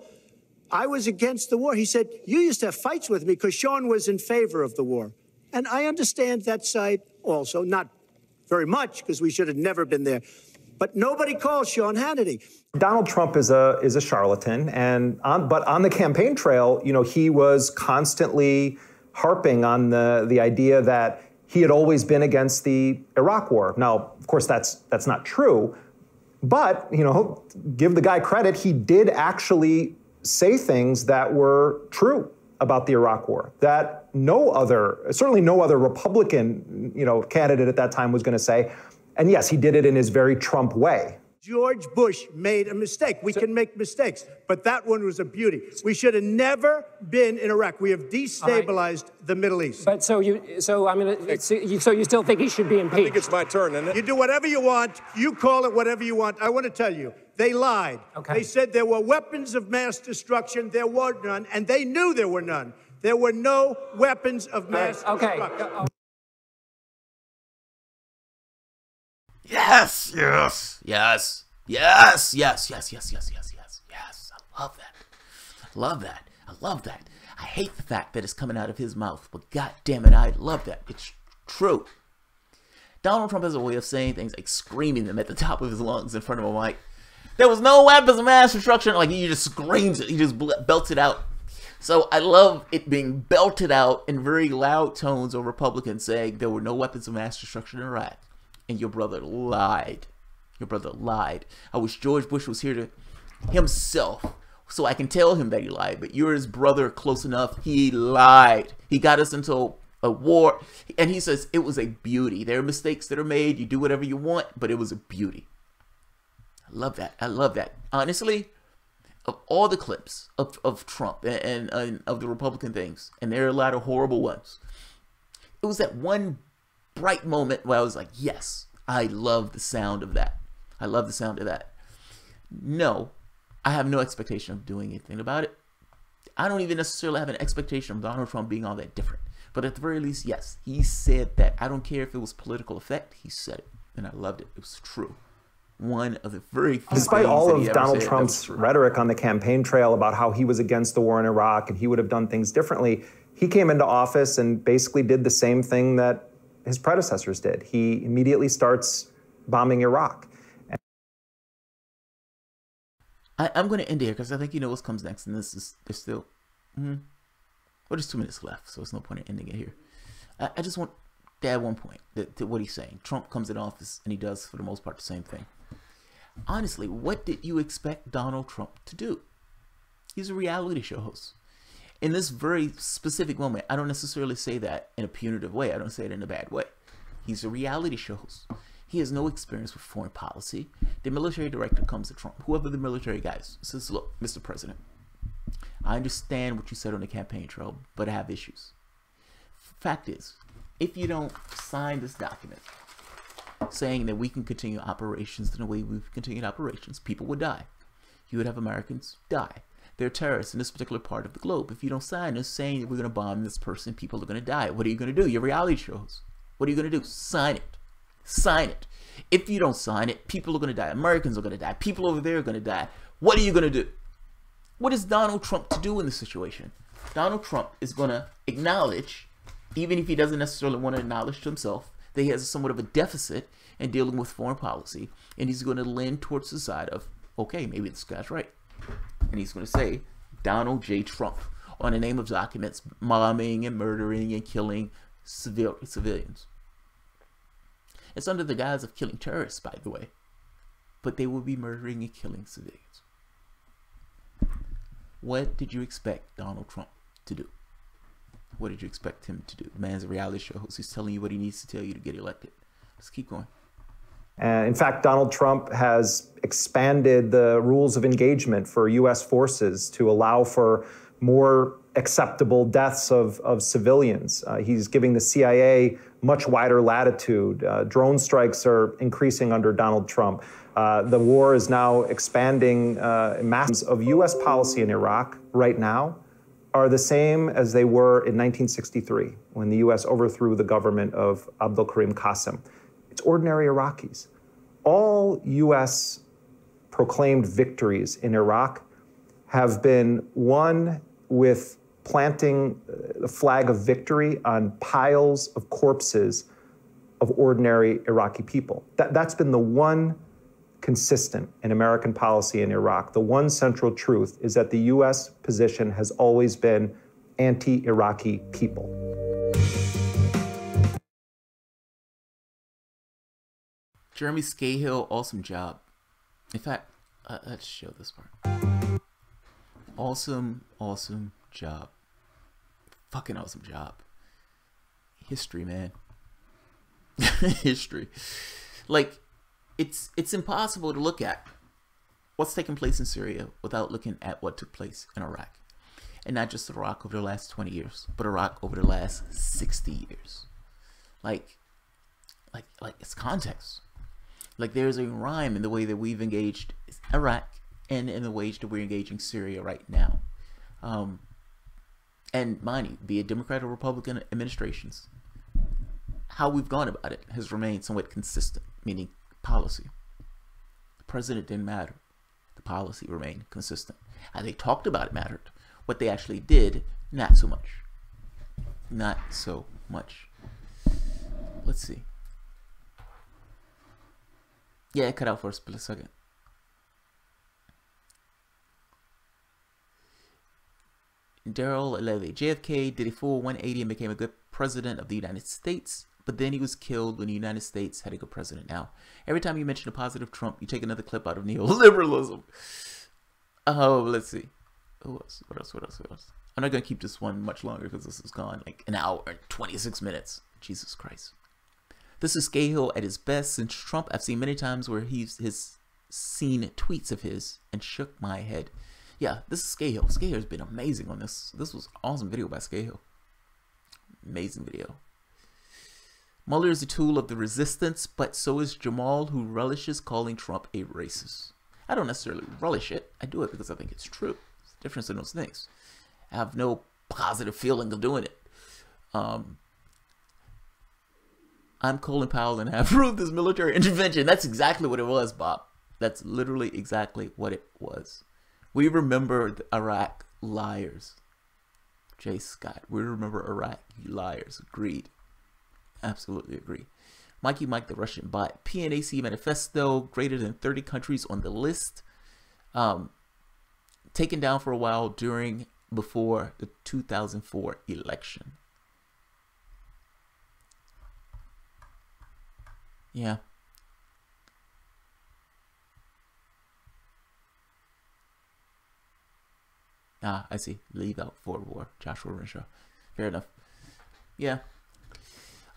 S5: I was against the war. He said, you used to have fights with me because Sean was in favor of the war. And I understand that side also, not very much because we should have never been there. But nobody calls Sean Hannity.
S2: Donald Trump is a charlatan, and but on the campaign trail, you know, he was constantly harping on the idea that he had always been against the Iraq War. Now, of course, that's not true, but you know, give the guy credit. He did actually say things that were true about the Iraq War that certainly no other Republican, you know, candidate at that time was going to say. And yes, he did it in his very Trump way.
S5: George Bush made a mistake. We can make mistakes, but that one was a beauty. We should have never been in Iraq. We have destabilized the Middle East.
S6: But so you still think he should be impeached?
S4: I think it's my turn, isn't it?
S5: You do whatever you want. You call it whatever you want. I want to tell you, they lied.
S6: Okay.
S5: They said there were weapons of mass destruction. There were none, and they knew there were none. There were no weapons of mass destruction.
S1: Yes, yes, yes, yes, yes, yes, yes, yes, yes, yes, yes. I love that. I love that. I love that. I hate the fact that it's coming out of his mouth, but god damn it, I love that. It's true. Donald Trump has a way of saying things, like screaming them at the top of his lungs in front of a mic. There was no weapons of mass destruction. Like, he just screams it. He just belts it out. So I love it being belted out in very loud tones of Republicans saying there were no weapons of mass destruction in Iraq. And your brother lied. Your brother lied. I wish George Bush was here to himself so I can tell him that he lied. But you're his brother close enough. He lied. He got us into a war. And he says it was a beauty. There are mistakes that are made. You do whatever you want. But it was a beauty. I love that. I love that. Honestly, of all the clips of Trump and of the Republican things, and there are a lot of horrible ones, it was that one bright moment where I was like, yes, I love the sound of that. I love the sound of that. No, I have no expectation of doing anything about it. I don't even necessarily have an expectation of Donald Trump being all that different. But at the very least, yes, he said that. I don't care if it was political effect. He said it, and I loved it. It was true. One of the very few
S2: Despite all of Donald
S1: said,
S2: Trump's rhetoric on the campaign trail about how he was against the war in Iraq and he would have done things differently, he came into office and basically did the same thing that his predecessors did. He immediately starts bombing Iraq.
S1: I'm going to end here because I think you know what comes next, and there's still, well, there's 2 minutes left, so there's no point in ending it here. I just want to add one point to what he's saying. Trump comes in office and he does, for the most part, the same thing. Honestly, what did you expect Donald Trump to do? He's a reality show host. In this very specific moment, I don't necessarily say that in a punitive way. I don't say it in a bad way. He's a reality show host. He has no experience with foreign policy. The military director comes to Trump, whoever the military guy is, says, look, Mr. President, I understand what you said on the campaign trail, but I have issues. Fact is, if you don't sign this document saying that we can continue operations in the way we've continued operations, people would die. You would have Americans die. They're terrorists in this particular part of the globe. If you don't sign this saying that we're going to bomb this person, people are going to die. What are you going to do? Your reality shows. What are you going to do? Sign it. Sign it. If you don't sign it, people are going to die. Americans are going to die. People over there are going to die. What are you going to do? What is Donald Trump to do in this situation? Donald Trump is going to acknowledge, even if he doesn't necessarily want to acknowledge to himself, that he has somewhat of a deficit in dealing with foreign policy, and he's going to lean towards the side of, okay, maybe this guy's right. And he's going to say Donald J. Trump on the name of documents, bombing and murdering and killing civilians. It's under the guise of killing terrorists, by the way, but they will be murdering and killing civilians. What did you expect Donald Trump to do? What did you expect him to do? The man's a reality show host. He's telling you what he needs to tell you to get elected. Let's keep going.
S2: In fact, Donald Trump has expanded the rules of engagement for U.S. forces to allow for more acceptable deaths of civilians. He's giving the CIA much wider latitude. Drone strikes are increasing under Donald Trump. The war is now expanding. Masses of U.S. policy in Iraq right now are the same as they were in 1963 when the U.S. overthrew the government of Abdul Karim Qasim. It's ordinary Iraqis. All U.S. proclaimed victories in Iraq have been won with planting the flag of victory on piles of corpses of ordinary Iraqi people. That's been the one consistent in American policy in Iraq, the one central truth is that the U.S. position has always been anti-Iraqi people.
S1: Jeremy Scahill, awesome job. In fact, let's show this part. Awesome job. Fucking awesome job. History, man. History. Like, it's impossible to look at what's taking place in Syria without looking at what took place in Iraq. And not just Iraq over the last 20 years, but Iraq over the last 60 years. Like it's context. Like, there's a rhyme in the way that we've engaged Iraq and in the ways that we're engaging Syria right now. And mind you, be it Democrat or Republican administrations, how we've gone about it has remained somewhat consistent, meaning policy. The president didn't matter. The policy remained consistent. How they talked about it mattered. What they actually did, not so much. Not so much. Let's see. Yeah, it cut out for a split second. Daryl Levy. JFK did a full 180 and became a good president of the United States, but then he was killed when the United States had a good president. Now, every time you mention a positive Trump, you take another clip out of neoliberalism. Oh, let's see. What else? I'm not going to keep this one much longer because this is gone like an hour and 26 minutes. Jesus Christ. This is Scahill at his best. Since Trump, I've seen many times where he's seen tweets of his and shook my head. Yeah, this is Scahill. Scahill's been amazing on this. This was an awesome video by Scahill. Amazing video. Mueller is a tool of the resistance, but so is Jamal, who relishes calling Trump a racist. I don't necessarily relish it. I do it because I think it's true. There's a difference in those things. I have no positive feeling of doing it. I'm Colin Powell and I approve this military intervention. That's exactly what it was, Bob. That's literally exactly what it was. We remember the Iraq liars. Jay Scott. We remember Iraq liars. Agreed. Absolutely agree. Mikey Mike, the Russian bot. PNAC manifesto. Greater than 30 countries on the list. Taken down for a while before the 2004 election. Yeah. Ah, I see. Leave out for war. Joshua Renshaw. Fair enough. Yeah.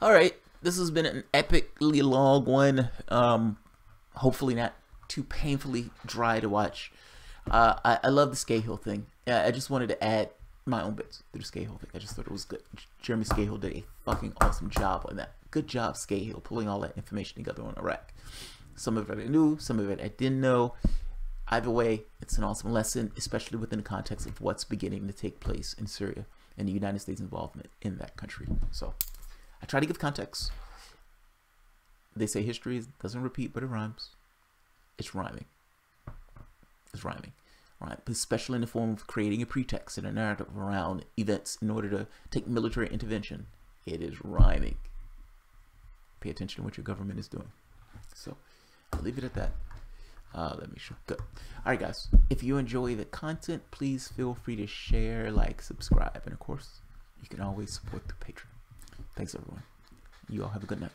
S1: All right. This has been an epically long one. Hopefully not too painfully dry to watch. I love the Scahill thing. I just wanted to add my own bits to the Scahill thing. I just thought it was good. Jeremy Scahill did a fucking awesome job on that. Good job, Scahill, pulling all that information together on Iraq. Some of it I knew, some of it I didn't know. Either way, it's an awesome lesson, especially within the context of what's beginning to take place in Syria and the United States' involvement in that country. So, I try to give context. They say history doesn't repeat, but it rhymes. It's rhyming. It's rhyming. Right, especially in the form of creating a pretext and a narrative around events in order to take military intervention. It is rhyming. Pay attention to what your government is doing. So, I'll leave it at that. Let me show. Good. All right, guys. If you enjoy the content, please feel free to share, like, subscribe, and of course, you can always support the Patreon. Thanks, everyone. You all have a good night.